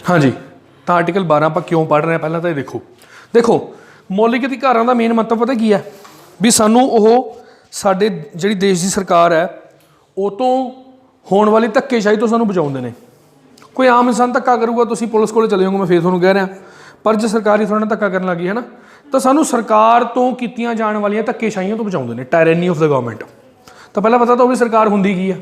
हाँ जी, तो आर्टिकल 12 आप क्यों पढ़ रहे हैं पहला तो ये देखो मौलिक अधिकारां का मेन मतलब पता की है भी सानू साडे जिहड़ी देश की सरकार है वो तो होने वाली धक्केशाही तो सानू बचाउंदे ने। कोई आम इंसान धक्का करूगा तो पुलिस को चले जाओगे, मैं फिर तुहानूं कह रहा, पर जो सरकार ही थोड़ा धक्का करन लगी है ना तो सानू सरकार तो कीतियां जाण वालियां धक्केशाहियां तो बचाउंदे ने, टायरनी ऑफ द गवर्नमेंट। तो पहला पता तो भी सरकार हुंदी की है।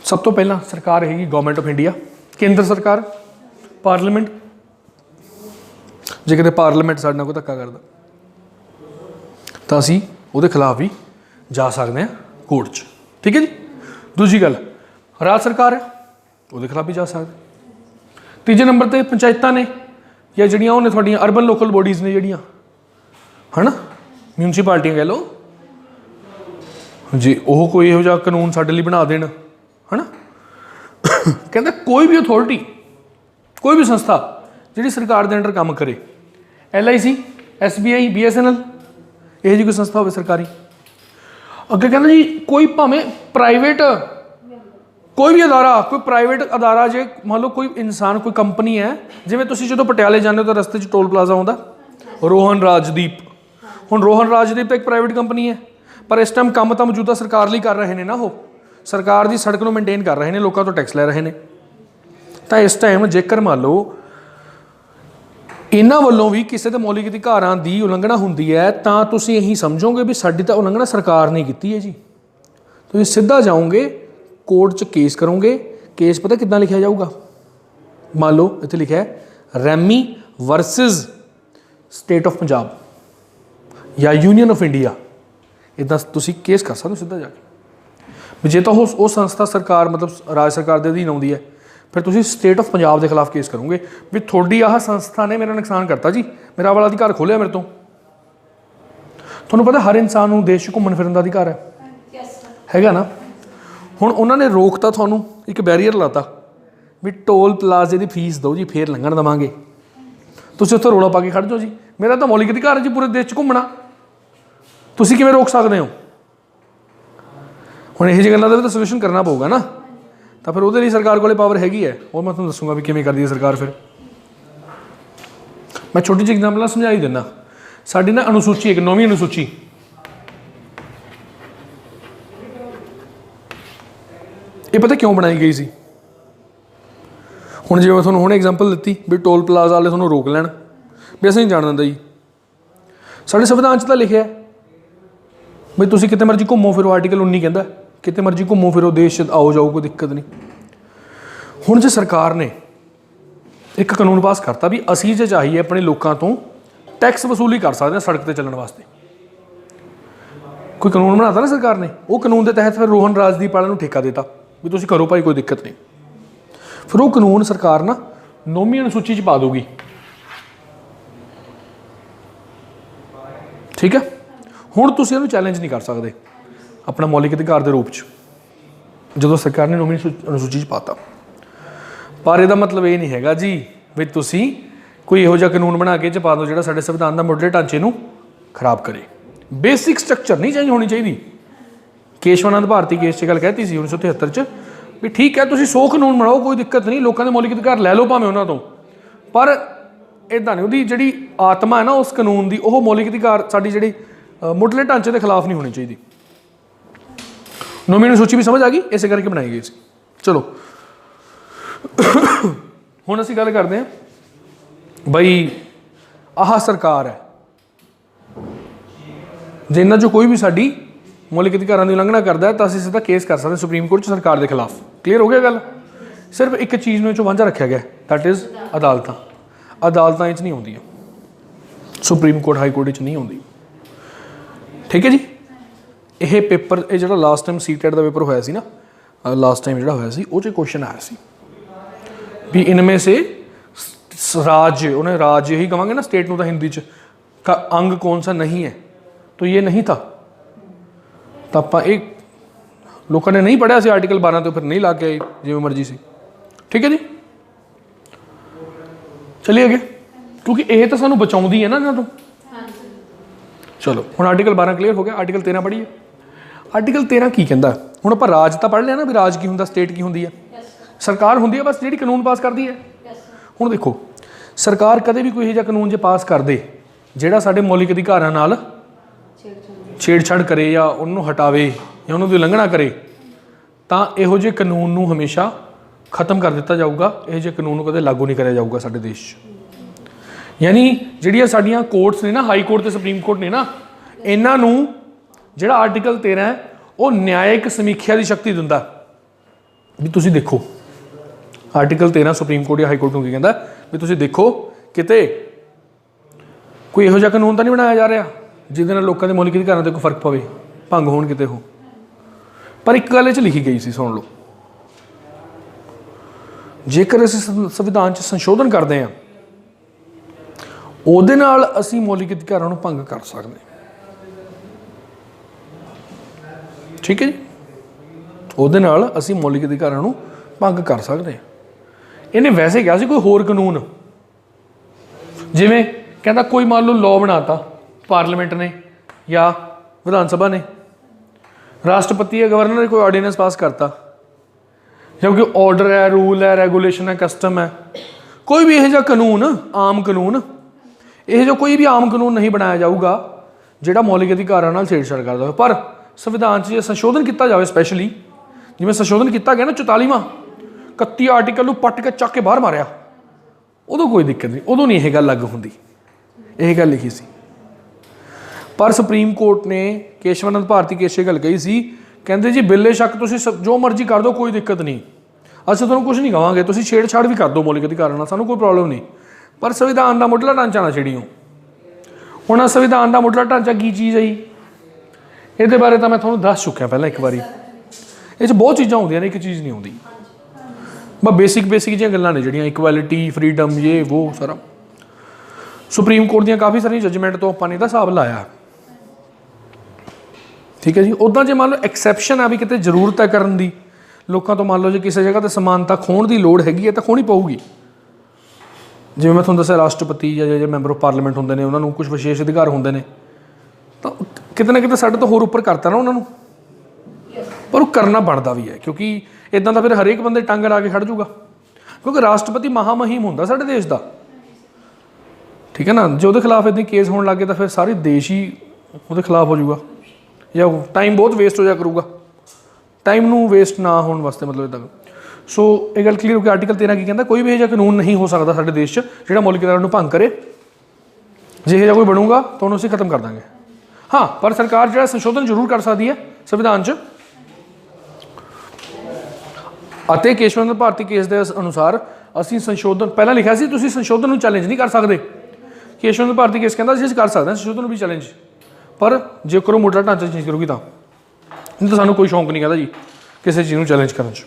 सब तो पहला सरकार हैगी गवर्नमेंट ऑफ इंडिया, केंद्र सरकार, पार्लीमेंट। जे किते पार्लीमेंट साडे नाल कोई धक्का करदा तो असीं उहदे खिलाफ भी जा सकते हैं कोर्ट च, ठीक है जी। दूजी गल राज सरकार है, उहदे खिलाफ भी जा सकते। तीजे नंबर पर पंचायतां ने या जिहड़ियां उन्हें तुहाडीआं अर्बन लोकल बॉडीज़ ने जिहड़ियां है ना, म्यूनसिपालिटियां कह लो जी, वह कोई इहो जिहा कानून साडे लई बना देण है ना। कहते कोई भी अथॉरिटी, कोई भी संस्था जिहड़ी सरकार दे अंडर काम करे, LIC, SBI, BSNL, यह जी कोई संस्था हो सरकारी। अगे कहना जी कोई भावें प्राइवेट कोई भी अदारा, कोई प्राइवेट अदारा, जे मान लो कोई इंसान कोई कंपनी है, जिवें तुसीं जदों पटियाले जाते हो तो रस्ते च टोल प्लाजा आउंदा रोहन राजदीप। हुण रोहन राजदीप तो एक प्राइवेट कंपनी है, पर इस टाइम काम तो मौजूदा सरकार लिए कर रहे हैं ना, वो सरकार की सड़क को मेनटेन कर रहे हैं, लोगों तो टैक्स लै रहे हैं। तो इस टाइम जेकर मान लो इन्हां वल्लों भी किसी के मौलिक अधिकारां की उलंघना हुंदी है तो तुसीं यही समझोगे भी साडी तो उलंघना सरकार ने की है जी। तुसीं सीधा जाओगे कोर्ट च केस करोगे। केस पता कितना लिखा जाऊगा, मान लो इत्थे लिखा है ramie versus state of Punjab या यूनियन ऑफ इंडिया, इदा तुसीं केस कर सकते हो सीधा जाके। जे तो वो संस्था सरकार मतलब राज सरकार के अधीन आउंदी है, फिर तुसीं स्टेट ऑफ पंजाब के खिलाफ केस करोगे भी थोड़ी आह संस्था ने मेरा नुकसान करता जी, मेरा वाला अधिकार खोलिया मेरे तो। तुहानूं पता हर इंसान नूं देश घूमन फिरन का अधिकार हैगा ना। हुण उन्होंने रोकता, तुहानूं एक बैरीयर लाता भी टोल प्लाजे की फीस दो जी फिर लंघण देवांगे। तुसीं उत्थे रौला पा के खड़ जाओ जी, मेरा तो मौलिक अधिकार है जी पूरे देश घूमना, तुसीं किवें रोक सकते हो। हुण इहो जी गल्लां दा भी तो सोल्यूशन करना पऊगा ना, तो फिर उहदे लई सरकार कोले पावर हैगी है, और मैं तुहानूं दसूंगा भी किवें करदी है सरकार। फिर मैं छोटी जी एग्जाम्पल समझा ही दिंदा। साडी ना अनुसूची एक 9वीं अनुसूची, ये पता क्यों बनाई गई सी। हुण जिवें मैं तुहानूं हुणे एग्जाम्पल दी भी टोल प्लाजा वाले तुहानूं रोक लैण भी असीं नहीं जाण दिंदा जी। साडे संविधान च तां लिखिआ भी तुसीं किते मर्जी घूमो फिरो, आर्टिकल 19 कहंदा किते मर्जी घूमो फिरो, देश आओ जाओ, कोई दिक्कत नहीं। हुण जे सरकार ने एक कानून पास करता भी असीं जे चाहिए अपने लोगों तो टैक्स वसूली कर सकते हैं सड़क पर चलने वास्ते, कोई कानून बनाता ना सरकार ने, वो कानून के तहत फिर रोहन राजदीप वालों को ठेका देता भी तुसीं करो भाई कोई दिक्कत नहीं। फिर वो कानून सरकार ना 9वीं अनुसूची च पा दूगी, ठीक है। हुण तुसीं इहनूं चैलेंज नहीं कर सकते अपना मौलिक अधिकार के रूप जो सरकार ने 9वीं अनुसूची च पाता। पर यदा मतलब ये नहीं हैगा जी भी तुसीं कोई इहो जिहा कानून बना के पा दो जिहड़ा साडे संविधान के मुढ़ले ढांचे नूं खराब करे। बेसिक स्ट्रक्चर नहीं चेंज होनी चाहिए। केशवानंद भारती केस च गल कहती सी 1973 च भी ठीक है तुसीं 100 कानून बनाओ, कोई दिक्कत नहीं, लोगों के मौलिक अधिकार लै लो भावें उन्हां तों, पर इदां नहीं, उहदी जिहड़ी आत्मा है ना उस कानून की, वह मौलिक अधिकार साडी जिहड़ी मुढ़ले ढांचे के खिलाफ नहीं होनी चाहिए। 9वीं अनुसूची भी समझ आ गई, इस करके बनाई गई सी। चलो हुण असीं गल करते हैं बई आह सरकार है, जे इन्हां चों कोई भी साडी मौलिक अधिकारां की उलंघना करता है तो असीं सीधा केस कर सकते हैं सुप्रीम कोर्ट सरकार के खिलाफ। क्लीयर हो गया गल। सिर्फ एक चीज़ में वांझा रखा गया, दैट इज़ अदालतां। अदालतां नहीं आउंदियां, सुप्रीम कोर्ट हाई कोर्ट नहीं आउंदी, ठीक है जी। यह पेपर ये जो लास्ट टाइम CTET का पेपर होया सी ना, लास्ट टाइम जो होया सी वो क्वेश्चन आया सी भी इनमें से राज्य, उन्हें राज्य ही कहेंगे ना स्टेट नूं, तो हिंदी च का अंग कौन सा नहीं है, तो ये नहीं था। तो आप एक लोगों ने नहीं पढ़िया सी आर्टिकल 12 तो फिर नहीं ला के आए जिवें मर्जी सी, ठीक है जी। चलिए अगे, क्योंकि यह तो सानू बचाउंदी है ना इन्हां तों। चलो हुण आर्टिकल 12 क्लीयर हो गया। आर्टिकल 13 पढ़िए। आर्टिकल 13 की कहता, हुण आपां राज तो पढ़ लिया ना भी राज की हुंदा, स्टेट की हुंदी है। सरकार होंदी है बस जिहड़ी कानून पास करती है। हुण देखो सरकार कदे भी कोई इहो जिहा कानून जे पास कर दे जिहड़ा साडे मौलिक अधिकारां नाल छेड़छाड़ करे या उन्होंने हटावे या उन्होंने उल्लंघना करे तो इहो जे कानून नूं हमेशा खत्म कर दिता जाऊगा। इहो जे कानून कदे लागू नहीं कराया जाऊगा साडे देश 'च। यानी जिहड़ियां साडीआं कोर्ट्स ने ना, हाई कोर्ट ते सुप्रीम कोर्ट ने ना, इन्हां नूं जिहड़ा आर्टिकल 13 है वो न्यायिक समीक्षा की शक्ति दिंदा भी तुसीं देखो। आर्टिकल 13 सुप्रीम कोर्ट या हाई कोर्ट नूं की कहंदा भी तुसीं देखो किते कोई इहो जिहा कानून तो नहीं बनाया जा रहा जिहदे नाल लोकां दे मौलिक अधिकारां ते कोई फर्क पवे, भंग होण किते हो। पर एक गल इह च लिखी गई सी, सुण लो, जेकर असीं संविधान च संशोधन करते हैं ਉਹਦੇ ਨਾਲ ਅਸੀਂ ਮੌਲਿਕ ਅਧਿਕਾਰਾਂ ਨੂੰ ਭੰਗ ਕਰ ਸਕਦੇ। ਠੀਕ ਹੈ ਜੀ, ਉਹਦੇ ਨਾਲ ਅਸੀਂ ਮੌਲਿਕ ਅਧਿਕਾਰਾਂ ਨੂੰ ਭੰਗ ਕਰ ਸਕਦੇ ਹਾਂ। ਇਹਨੇ ਵੈਸੇ ਕਿਹਾ ਸੀ ਕੋਈ ਹੋਰ ਕਾਨੂੰਨ, ਜਿਵੇਂ ਕਹਿੰਦਾ ਕੋਈ ਮੰਨ ਲਓ ਲਾਅ ਬਣਾਤਾ ਪਾਰਲੀਮੈਂਟ ਨੇ ਜਾਂ ਵਿਧਾਨ ਸਭਾ ਨੇ, ਰਾਸ਼ਟਰਪਤੀ ਜਾਂ ਗਵਰਨਰ ਨੇ ਕੋਈ ਆਰਡੀਨੈਂਸ ਪਾਸ ਕਰਤਾ ਜਾਂ ਕੋਈ ਆਰਡਰ ਹੈ, ਰੂਲ ਹੈ, ਰੈਗੂਲੇਸ਼ਨ ਹੈ, ਕਸਟਮ ਹੈ, ਕੋਈ ਵੀ ਇਹੋ ਜਿਹਾ ਕਾਨੂੰਨ, ਆਮ ਕਾਨੂੰਨ, ਇਹ ਜੋ ਕੋਈ ਵੀ ਆਮ ਕਾਨੂੰਨ ਨਹੀਂ ਬਣਾਇਆ ਜਾਊਗਾ ਜਿਹੜਾ ਮੌਲਿਕ ਅਧਿਕਾਰਾਂ ਨਾਲ ਛੇੜਛਾੜ ਕਰਦਾ ਹੋਵੇ। ਪਰ ਸੰਵਿਧਾਨ 'ਚ ਜੇ ਸੰਸ਼ੋਧਨ ਕੀਤਾ ਜਾਵੇ, ਸਪੈਸ਼ਲੀ ਜਿਵੇਂ ਸੰਸ਼ੋਧਨ ਕੀਤਾ ਗਿਆ ਨਾ 44ਵਾਂ, 31 ਆਰਟੀਕਲ ਨੂੰ ਪੱਟ ਕੇ ਚੱਕ ਕੇ ਬਾਹਰ ਮਾਰਿਆ, ਉਦੋਂ ਕੋਈ ਦਿੱਕਤ ਨਹੀਂ, ਉਦੋਂ ਨਹੀਂ ਇਹ ਗੱਲ ਲੱਗ ਹੁੰਦੀ। ਇਹ ਗੱਲ ਲਿਖੀ ਸੀ। ਪਰ ਸੁਪਰੀਮ ਕੋਰਟ ਨੇ ਕੇਸ਼ਵਾਨੰਦ ਭਾਰਤੀ ਕੇਸ 'ਚ ਗੱਲ ਕਹੀ ਸੀ, ਕਹਿੰਦੇ ਜੀ ਬਿੱਲੇ ਸ਼ੱਕ ਤੁਸੀਂ ਜੋ ਮਰਜ਼ੀ ਕਰ ਦਿਓ, ਕੋਈ ਦਿੱਕਤ ਨਹੀਂ, ਅਸੀਂ ਤੁਹਾਨੂੰ ਕੁਝ ਨਹੀਂ ਕਹਾਂਗੇ, ਤੁਸੀਂ ਛੇੜਛਾੜ ਵੀ ਕਰ ਦਿਓ ਮੌਲਿਕ ਅਧਿਕਾਰਾਂ ਨਾਲ, ਸਾਨੂੰ ਕੋਈ ਪ੍ਰੋਬਲਮ ਨਹੀਂ, ਪਰ ਸੰਵਿਧਾਨ ਦਾ ਮੁੱਢਲਾ ਢਾਂਚਾ ਨਾ ਛੇੜੀਓ। ਹੁਣ ਸੰਵਿਧਾਨ ਦਾ ਮੁੱਢਲਾ ਢਾਂਚਾ ਕੀ ਚੀਜ਼ ਹੈ ਜੀ, ਇਹਦੇ ਬਾਰੇ ਤਾਂ ਮੈਂ ਤੁਹਾਨੂੰ ਦੱਸ ਚੁੱਕਿਆ ਪਹਿਲਾਂ ਇੱਕ ਵਾਰੀ। ਇਹ 'ਚ ਬਹੁਤ ਚੀਜ਼ਾਂ ਹੁੰਦੀਆਂ ਨੇ, ਇੱਕ ਚੀਜ਼ ਨਹੀਂ ਆਉਂਦੀ, ਬਸ ਬੇਸਿਕ ਜਿਹੀਆਂ ਗੱਲਾਂ ਨੇ ਜਿਹੜੀਆਂ ਇਕੁਐਲਿਟੀ, ਫਰੀਡਮ, ਇਹ ਉਹ ਸਾਰਾ ਸੁਪਰੀਮ ਕੋਰਟ ਦੀਆਂ ਕਾਫੀ ਸਾਰੀਆਂ ਜੱਜਮੈਂਟ ਤੋਂ ਆਪਾਂ ਨੇ ਇਹਦਾ ਹਿਸਾਬ ਲਾਇਆ। ਠੀਕ ਹੈ ਜੀ। ਉੱਦਾਂ ਜੇ ਮੰਨ ਲਓ ਐਕਸੈਪਸ਼ਨ ਆ ਵੀ ਕਿਤੇ ਜ਼ਰੂਰਤ ਹੈ ਕਰਨ ਦੀ, ਲੋਕਾਂ ਤੋਂ ਮੰਨ ਲਓ ਜੇ ਕਿਸੇ ਜਗ੍ਹਾ 'ਤੇ ਸਮਾਨਤਾ ਖੋਹਣ ਦੀ ਲੋੜ ਹੈਗੀ ਹੈ ਤਾਂ ਖੋਹਣੀ ਪਊਗੀ। ਜਿਵੇਂ ਮੈਂ ਤੁਹਾਨੂੰ ਦੱਸਿਆ ਰਾਸ਼ਟਰਪਤੀ ਜਾਂ ਜਿਹੜੇ ਮੈਂਬਰ ਆਫ ਪਾਰਲੀਮੈਂਟ ਹੁੰਦੇ ਨੇ ਉਹਨਾਂ ਨੂੰ ਕੁਝ ਵਿਸ਼ੇਸ਼ ਅਧਿਕਾਰ ਹੁੰਦੇ ਨੇ, ਤਾਂ ਕਿਤੇ ਨਾ ਕਿਤੇ ਸਾਡੇ ਤੋਂ ਹੋਰ ਉੱਪਰ ਕਰਤਾ ਨਾ ਉਹਨਾਂ ਨੂੰ, ਪਰ ਉਹ ਕਰਨਾ ਬਣਦਾ ਵੀ ਹੈ, ਕਿਉਂਕਿ ਇੱਦਾਂ ਦਾ ਫਿਰ ਹਰੇਕ ਬੰਦੇ ਟੰਗ ਲਾ ਕੇ ਖੜ੍ਹ ਜੂਗਾ, ਕਿਉਂਕਿ ਰਾਸ਼ਟਰਪਤੀ ਮਹਾਮਹਿਮ ਹੁੰਦਾ ਸਾਡੇ ਦੇਸ਼ ਦਾ। ਠੀਕ ਹੈ ਨਾ, ਜੇ ਉਹਦੇ ਖਿਲਾਫ ਇੱਦਾਂ ਕੇਸ ਹੋਣ ਲੱਗੇ ਤਾਂ ਫਿਰ ਸਾਰੇ ਦੇਸ਼ ਹੀ ਉਹਦੇ ਖਿਲਾਫ ਹੋ ਜਾਊਗਾ, ਜਾਂ ਟਾਈਮ ਬਹੁਤ ਵੇਸਟ ਹੋ ਜਾ ਕਰੂਗਾ। ਟਾਈਮ ਨੂੰ ਵੇਸਟ ਨਾ ਹੋਣ ਵਾਸਤੇ ਮਤਲਬ ਇੱਦਾਂ। ਸੋ ਇਹ ਗੱਲ ਕਲੀਅਰ ਹੋ ਕਿ ਆਰਟੀਕਲ 13 ਕੀ ਕਹਿੰਦਾ, ਕੋਈ ਵੀ ਇਹੋ ਜਿਹਾ ਕਾਨੂੰਨ ਨਹੀਂ ਹੋ ਸਕਦਾ ਸਾਡੇ ਦੇਸ਼ 'ਚ ਜਿਹੜਾ ਮੌਲਿਕ ਅਧਿਕਾਰਾਂ ਨੂੰ ਭੰਗ ਕਰੇ। ਜੇ ਇਹੋ ਜਿਹਾ ਕੋਈ ਬਣੂਗਾ ਤਾਂ ਉਹਨੂੰ ਅਸੀਂ ਖਤਮ ਕਰ ਦਾਂਗੇ। ਹਾਂ, ਪਰ ਸਰਕਾਰ ਜਿਹੜਾ ਸੰਸ਼ੋਧਨ ਜ਼ਰੂਰ ਕਰ ਸਕਦੀ ਹੈ ਸੰਵਿਧਾਨ 'ਚ। ਅਤੇ ਕੇਸ਼ਵਾਨੰਦ ਭਾਰਤੀ ਕੇਸ ਦੇ ਅਨੁਸਾਰ ਅਸੀਂ ਸੰਸ਼ੋਧਨ ਪਹਿਲਾਂ ਲਿਖਿਆ ਸੀ ਤੁਸੀਂ ਸੰਸ਼ੋਧਨ ਨੂੰ ਚੈਲੰਜ ਨਹੀਂ ਕਰ ਸਕਦੇ। ਕੇਸ਼ਵਾਨੰਦ ਭਾਰਤੀ ਕੇਸ ਕਹਿੰਦਾ ਅਸੀਂ ਕਰ ਸਕਦੇ ਹਾਂ ਸੰਸ਼ੋਧਨ ਨੂੰ ਵੀ ਚੈਲੰਜ, ਪਰ ਜੇ ਕਰੋ ਮੋਟਾ ਢਾਂਚਾ ਚੇਂਜ ਕਰੂਗੀ ਤਾਂ। ਨਹੀਂ ਤਾਂ ਸਾਨੂੰ ਕੋਈ ਸ਼ੌਂਕ ਨਹੀਂ ਕਹਿੰਦਾ ਜੀ ਕਿਸੇ ਚੀਜ਼ ਨੂੰ ਚੈਲੰਜ ਕਰਨ 'ਚ,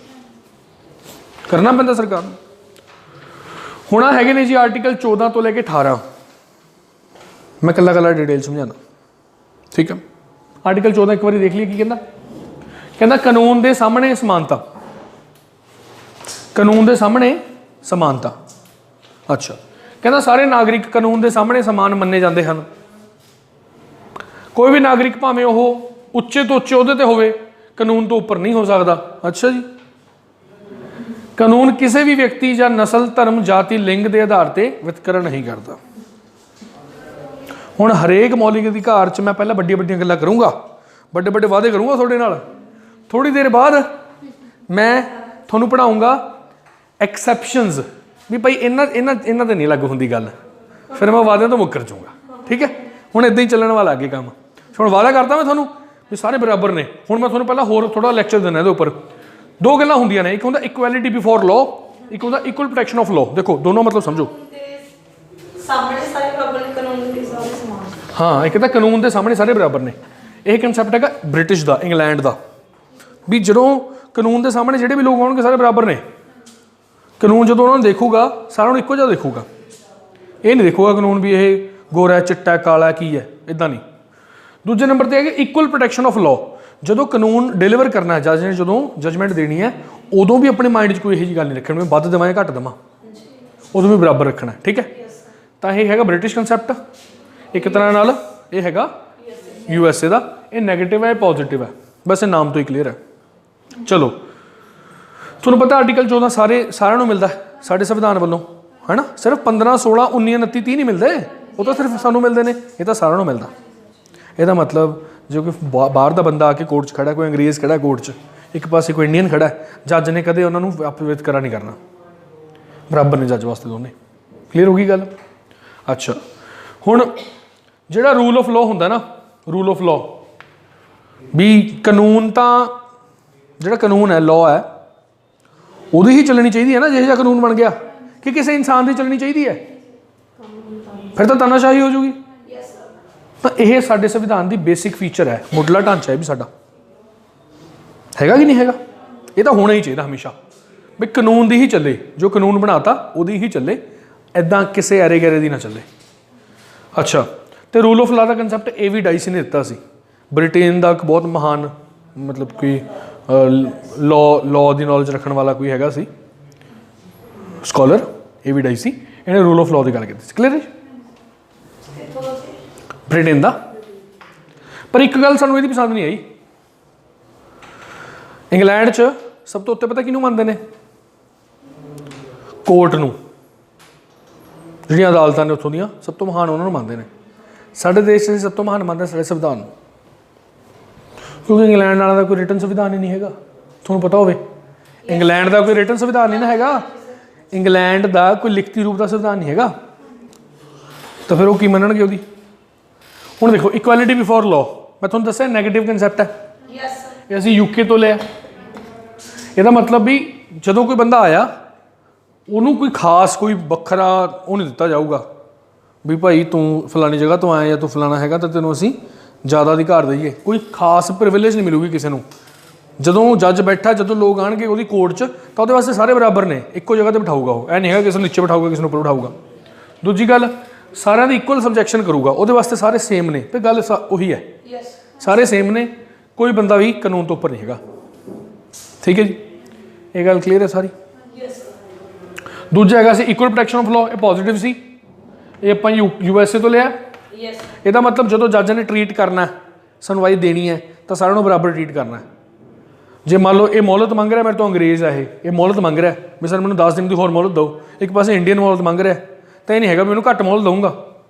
ਕਰਨਾ ਪੈਂਦਾ ਸਰਕਾਰ ਨੂੰ। ਹੁਣ ਆ ਹੈਗੇ ਨੇ ਜੀ ਆਰਟੀਕਲ 14 ਤੋਂ ਲੈ ਕੇ 18, ਮੈਂ ਇਕੱਲਾ ਇਕੱਲਾ ਡਿਟੇਲ ਸਮਝਾਉਂਦਾ। ਠੀਕ ਹੈ, ਆਰਟੀਕਲ 14 ਇੱਕ ਵਾਰੀ ਦੇਖ ਲਈਏ ਕੀ ਕਹਿੰਦਾ। ਕਹਿੰਦਾ ਕਾਨੂੰਨ ਦੇ ਸਾਹਮਣੇ ਸਮਾਨਤਾ, ਕਾਨੂੰਨ ਦੇ ਸਾਹਮਣੇ ਸਮਾਨਤਾ। ਅੱਛਾ, ਕਹਿੰਦਾ ਸਾਰੇ ਨਾਗਰਿਕ ਕਾਨੂੰਨ ਦੇ ਸਾਹਮਣੇ ਸਮਾਨ ਮੰਨੇ ਜਾਂਦੇ ਹਨ। ਕੋਈ ਵੀ ਨਾਗਰਿਕ ਭਾਵੇਂ ਉਹ ਉੱਚੇ ਤੋਂ ਉੱਚੇ ਅਹੁਦੇ 'ਤੇ ਹੋਵੇ, ਕਾਨੂੰਨ ਤੋਂ ਉੱਪਰ ਨਹੀਂ ਹੋ ਸਕਦਾ। ਅੱਛਾ ਜੀ, ਕਾਨੂੰਨ ਕਿਸੇ ਵੀ ਵਿਅਕਤੀ ਜਾਂ ਨਸਲ, ਧਰਮ, ਜਾਤੀ, ਲਿੰਗ ਦੇ ਆਧਾਰ 'ਤੇ ਵਿਤਕਰਾ ਨਹੀਂ ਕਰਦਾ। ਹੁਣ ਹਰੇਕ ਮੌਲਿਕ ਅਧਿਕਾਰ 'ਚ ਮੈਂ ਪਹਿਲਾਂ ਵੱਡੀਆਂ ਗੱਲਾਂ ਕਰੂੰਗਾ, ਵੱਡੇ ਵਾਅਦੇ ਕਰੂੰਗਾ ਤੁਹਾਡੇ ਨਾਲ। ਥੋੜ੍ਹੀ ਦੇਰ ਬਾਅਦ ਮੈਂ ਤੁਹਾਨੂੰ ਪੜ੍ਹਾਊਂਗਾ ਐਕਸੈਪਸ਼ਨਸ, ਵੀ ਭਾਈ ਇਹਨਾਂ ਤੇ ਨਹੀਂ ਲਾਗੂ ਹੁੰਦੀ ਗੱਲ, ਫਿਰ ਮੈਂ ਵਾਅਦਿਆਂ ਤੋਂ ਮੁੱਕਰ ਜਾਊਂਗਾ। ਠੀਕ ਹੈ, ਹੁਣ ਇੱਦਾਂ ਹੀ ਚੱਲਣ ਵਾਲਾ ਅੱਗੇ ਕੰਮ। ਹੁਣ ਵਾਅਦਾ ਕਰਦਾ ਮੈਂ ਤੁਹਾਨੂੰ ਵੀ ਸਾਰੇ ਬਰਾਬਰ ਨੇ। ਹੁਣ ਮੈਂ ਤੁਹਾਨੂੰ ਪਹਿਲਾਂ ਹੋਰ ਥੋੜ੍ਹਾ ਲੈਕਚਰ ਦੇਣਾ ਇਹਦੇ ਉੱਪਰ। ਦੋ ਗੱਲਾਂ ਹੁੰਦੀਆਂ ਨੇ, ਇੱਕ ਹੁੰਦਾ ਇਕੁਐਲਿਟੀ ਬਿਫੋਰ ਲਾਅ, ਇੱਕ ਹੁੰਦਾ ਇਕੁਅਲ ਪ੍ਰੋਟੈਕਸ਼ਨ ਆਫ ਲਾਅ। ਦੇਖੋ ਦੋਨੋਂ ਮਤਲਬ ਸਮਝੋ। ਹਾਂ, ਇੱਕ ਤਾਂ ਕਾਨੂੰਨ ਦੇ ਸਾਹਮਣੇ ਸਾਰੇ ਬਰਾਬਰ ਨੇ। ਇਹ ਕਨਸੈਪਟ ਹੈਗਾ ਬ੍ਰਿਟਿਸ਼ ਦਾ, ਇੰਗਲੈਂਡ ਦਾ, ਵੀ ਜਦੋਂ ਕਾਨੂੰਨ ਦੇ ਸਾਹਮਣੇ ਜਿਹੜੇ ਵੀ ਲੋਕ ਆਉਣਗੇ ਸਾਰੇ ਬਰਾਬਰ ਨੇ। ਕਾਨੂੰਨ ਜਦੋਂ ਉਹਨਾਂ ਨੂੰ ਦੇਖੂਗਾ ਸਾਰਿਆਂ ਨੂੰ ਇੱਕੋ ਜਿਹਾ ਦੇਖੂਗਾ। ਇਹ ਨਹੀਂ ਦੇਖੂਗਾ ਕਾਨੂੰਨ ਵੀ ਇਹ ਗੋਰਾ, ਚਿੱਟਾ, ਕਾਲਾ ਕੀ ਹੈ, ਇੱਦਾਂ ਨਹੀਂ। ਦੂਜੇ ਨੰਬਰ 'ਤੇ ਹੈਗਾ ਇਕੁਅਲ ਪ੍ਰੋਟੈਕਸ਼ਨ ਆਫ ਲਾਅ। ਜਦੋਂ ਕਾਨੂੰਨ ਡਿਲੀਵਰ ਕਰਨਾ, ਜੱਜ ਨੇ ਜਦੋਂ ਜਜਮੈਂਟ ਦੇਣੀ ਹੈ, ਉਦੋਂ ਵੀ ਆਪਣੇ ਮਾਈਂਡ 'ਚ ਕੋਈ ਇਹੋ ਜਿਹੀ ਗੱਲ ਨਹੀਂ ਰੱਖਣੀ ਮੈਂ ਵੱਧ ਦੇਵਾਂ ਜਾਂ ਘੱਟ ਦੇਵਾਂ, ਉਦੋਂ ਵੀ ਬਰਾਬਰ ਰੱਖਣਾ। ਠੀਕ ਹੈ, ਤਾਂ ਇਹ ਹੈਗਾ ਬ੍ਰਿਟਿਸ਼ ਕਨਸੈਪਟ। ਇੱਕ ਤਰ੍ਹਾਂ ਨਾਲ ਇਹ ਹੈਗਾ USA ਦਾ। ਇਹ ਨੈਗੇਟਿਵ ਹੈ, ਇਹ ਪੋਜ਼ੀਟਿਵ ਹੈ, ਬਸ ਇਹ ਨਾਮ ਤੋਂ ਹੀ ਕਲੀਅਰ ਹੈ। ਚਲੋ ਤੁਹਾਨੂੰ ਪਤਾ ਆਰਟੀਕਲ 14 ਸਾਰਿਆਂ ਨੂੰ ਮਿਲਦਾ ਸਾਡੇ ਸੰਵਿਧਾਨ ਵੱਲੋਂ, ਹੈ ਨਾ। ਸਿਰਫ 15, 16, 19, 29, 30 ਨਹੀਂ ਮਿਲਦੇ, ਉਹ ਤਾਂ ਸਿਰਫ ਸਾਨੂੰ ਮਿਲਦੇ ਨੇ, ਇਹ ਤਾਂ ਸਾਰਿਆਂ ਨੂੰ ਮਿਲਦਾ। ਇਹਦਾ ਮਤਲਬ ਜੇ ਕੋਈ ਬਾਹਰ ਦਾ ਬੰਦਾ ਆ ਕੇ ਕੋਰਟ 'ਚ ਖੜਾ, ਕੋਈ ਅੰਗਰੇਜ਼ ਖੜਾ ਕੋਰਟ 'ਚ, ਇੱਕ ਪਾਸੇ ਕੋਈ ਇੰਡੀਅਨ ਖੜਾ, ਜੱਜ ਨੇ ਕਦੇ ਉਹਨਾਂ ਨੂੰ ਵਿਤਕਰਾ ਨਹੀਂ ਕਰਨਾ, ਬਰਾਬਰ ਨੇ ਜੱਜ ਵਾਸਤੇ ਦੋਨੇ। ਕਲੀਅਰ ਹੋ ਗਈ ਗੱਲ? ਅੱਛਾ, ਹੁਣ ਜਿਹੜਾ ਰੂਲ ਆਫ ਲਾਅ ਹੁੰਦਾ ਨਾ, ਰੂਲ ਆਫ ਲਾਅ ਵੀ ਕਾਨੂੰਨ, ਤਾਂ ਜਿਹੜਾ ਕਾਨੂੰਨ ਹੈ, ਲਾਅ ਹੈ, ਉਹਦੀ ਹੀ ਚੱਲਣੀ ਚਾਹੀਦੀ ਹੈ ਨਾ। ਜਿਹੋ ਜਿਹਾ ਕਾਨੂੰਨ ਬਣ ਗਿਆ ਕਿ ਕਿਸੇ ਇਨਸਾਨ ਦੀ ਚੱਲਣੀ ਚਾਹੀਦੀ ਹੈ, ਫਿਰ ਤਾਂ ਤਾਨਾਸ਼ਾਹੀ ਹੋ ਜੂਗੀ। ਤਾਂ ਇਹ ਸਾਡੇ ਸੰਵਿਧਾਨ ਦੀ ਬੇਸਿਕ ਫੀਚਰ ਹੈ, ਮੁੱਢਲਾ ਢਾਂਚਾ ਹੈ ਵੀ ਸਾਡਾ, ਹੈਗਾ ਕਿ ਨਹੀਂ ਹੈਗਾ। ਇਹ ਤਾਂ ਹੋਣਾ ਹੀ ਚਾਹੀਦਾ ਹਮੇਸ਼ਾ ਵੀ ਕਾਨੂੰਨ ਦੀ ਹੀ ਚੱਲੇ, ਜੋ ਕਾਨੂੰਨ ਬਣਾਤਾ ਉਹਦੀ ਹੀ ਚੱਲੇ, ਇੱਦਾਂ ਕਿਸੇ ਐਰੇ ਗੈਰੇ ਦੀ ਨਾ ਚੱਲੇ। ਅੱਛਾ, ਤੇ rule of law the concept A.V. ਡਾਇਸੀ ਨੇ ਦਿੱਤਾ ਸੀ, ਬ੍ਰਿਟੇਨ ਦਾ ਇੱਕ ਬਹੁਤ ਮਹਾਨ ਮਤਲਬ ਕੋਈ ਲਾਅ ਦੀ ਨੌਲੇਜ ਰੱਖਣ ਵਾਲਾ ਕੋਈ ਹੈਗਾ ਸੀ ਸਕਾਲਰ, A.V. ਡਾਇਸੀ। ਇਹਨੇ ਰੂਲ ਆਫ ਲਾਅ ਦੀ ਗੱਲ ਕੀਤੀ ਸੀ। ਕਲੀਅਰ ਹੈ? ਬ੍ਰਿਟੇਨ ਦਾ। ਪਰ ਇੱਕ ਗੱਲ ਸਾਨੂੰ ਇਹਦੀ ਪਸੰਦ ਨਹੀਂ ਆਈ, ਇੰਗਲੈਂਡ 'ਚ ਸਭ ਤੋਂ ਉੱਤੇ ਪਤਾ ਕਿਹਨੂੰ ਮੰਨਦੇ ਨੇ? ਕੋਰਟ ਨੂੰ, ਜਿਹੜੀਆਂ ਅਦਾਲਤਾਂ ਨੇ ਉੱਥੋਂ ਦੀਆਂ ਸਭ ਤੋਂ ਮਹਾਨ ਉਹਨਾਂ ਨੂੰ ਮੰਨਦੇ ਨੇ। ਸਾਡੇ ਦੇਸ਼ 'ਚ ਸਭ ਤੋਂ ਮਹਾਨ ਮੰਨਦੇ ਸਾਡੇ ਸੰਵਿਧਾਨ ਨੂੰ, ਕਿਉਂਕਿ ਇੰਗਲੈਂਡ ਵਾਲਾ ਦਾ ਕੋਈ ਰਿਟਨ ਸੰਵਿਧਾਨ ਹੀ ਨਹੀਂ ਹੈਗਾ। ਤੁਹਾਨੂੰ ਪਤਾ ਹੋਵੇ, ਇੰਗਲੈਂਡ ਦਾ ਕੋਈ ਰਿਟਨ ਸੰਵਿਧਾਨ ਨਹੀਂ ਨਾ ਹੈਗਾ, ਇੰਗਲੈਂਡ ਦਾ ਕੋਈ ਲਿਖਤੀ ਰੂਪ ਦਾ ਸੰਵਿਧਾਨ ਨਹੀਂ ਹੈਗਾ, ਤਾਂ ਫਿਰ ਉਹ ਕੀ ਮੰਨਣਗੇ ਉਹਦੀ? ਹੁਣ ਦੇਖੋ, ਇਕੁਐਲਿਟੀ ਬਿਫੋਰ ਲਾਅ, ਮੈਂ ਤੁਹਾਨੂੰ ਦੱਸਿਆ ਨੈਗੇਟਿਵ ਕੰਸੈਪਟ ਹੈ, ਇਹ ਅਸੀਂ UK ਤੋਂ ਲਿਆ। ਇਹਦਾ ਮਤਲਬ ਵੀ ਜਦੋਂ ਕੋਈ ਬੰਦਾ ਆਇਆ, ਉਹਨੂੰ ਕੋਈ ਖਾਸ ਕੋਈ ਵੱਖਰਾ ਉਹ ਨਹੀਂ ਦਿੱਤਾ ਜਾਊਗਾ ਵੀ ਭਾਈ ਤੂੰ ਫਲਾਣੀ ਜਗ੍ਹਾ ਤੋਂ ਆਇਆ ਜਾਂ ਤੂੰ ਫਲਾਣਾ ਹੈਗਾ ਤਾਂ ਤੈਨੂੰ ਅਸੀਂ ਜ਼ਿਆਦਾ ਅਧਿਕਾਰ ਦਈਏ, ਕੋਈ ਖਾਸ ਪ੍ਰਿਵਿਲੇਜ ਨਹੀਂ ਮਿਲੂਗੀ ਕਿਸੇ ਨੂੰ। ਜਦੋਂ ਜੱਜ ਬੈਠਾ, ਜਦੋਂ ਲੋਕ ਆਉਣਗੇ ਉਹਦੀ ਕੋਰਟ 'ਚ, ਤਾਂ ਉਹਦੇ ਵਾਸਤੇ ਸਾਰੇ ਬਰਾਬਰ ਨੇ, ਇੱਕੋ ਜਗ੍ਹਾ 'ਤੇ ਬਿਠਾਊਗਾ ਉਹ, ਇਹ ਨਹੀਂ ਹੈਗਾ ਕਿਸੇ ਨੂੰ ਨੀਚੇ ਬਿਠਾਊਗਾ ਕਿਸੇ ਨੂੰ ਉੱਪਰ ਬਿਠਾਊਗਾ। ਦੂਜੀ ਗੱਲ, ਸਾਰਿਆਂ ਦੀ ਇਕੁਅਲ ਸਬਜੈਕਸ਼ਨ ਕਰੂਗਾ, ਉਹਦੇ ਵਾਸਤੇ ਸਾਰੇ ਸੇਮ ਨੇ। ਤੇ ਗੱਲ ਉਹੀ ਹੈ, ਸਾਰੇ ਸੇਮ ਨੇ, ਕੋਈ ਬੰਦਾ ਵੀ ਕਾਨੂੰਨ ਤੋਂ ਉੱਪਰ ਨਹੀਂ ਹੈਗਾ। ਠੀਕ ਹੈ ਜੀ, ਇਹ ਗੱਲ ਕਲੀਅਰ ਹੈ ਸਾਰੀ। ਦੂਜਾ ਹੈਗਾ ਸੀ ਇਕੁਅਲ ਪ੍ਰੋਟੈਕਸ਼ਨ ਆਫ ਲਾਅ, ਇਹ ਪੋਜ਼ੀਟਿਵ ਸੀ, ਇਹ ਆਪਾਂ USA ਤੋਂ ਲਿਆ। ਇਹਦਾ ਮਤਲਬ ਜਦੋਂ ਜੱਜ ਨੇ ਟਰੀਟ ਕਰਨਾ, ਸੁਣਵਾਈ ਦੇਣੀ ਹੈ, ਤਾਂ ਸਾਰਿਆਂ ਨੂੰ ਬਰਾਬਰ ਟਰੀਟ ਕਰਨਾ। ਜੇ ਮੰਨ ਲਓ ਇਹ ਮੋਹਲਤ ਮੰਗ ਰਿਹਾ ਮੇਰੇ ਤੋਂ, ਅੰਗਰੇਜ਼ ਹੈ ਇਹ ਮੋਹਲਤ ਮੰਗ ਰਿਹਾ ਵੀ ਸਰ ਮੈਨੂੰ 10 ਦਿਨ ਦੀ ਹੋਰ ਮੋਹਲਤ ਦਿਓ, ਇੱਕ ਪਾਸੇ ਇੰਡੀਅਨ ਮੋਹਲਤ ਮੰਗ ਰਿਹਾ, ਤਾਂ ਇਹ ਨਹੀਂ ਹੈਗਾ ਮੈਨੂੰ ਘੱਟ ਮੋਹਲਤ ਦਊਂਗਾ,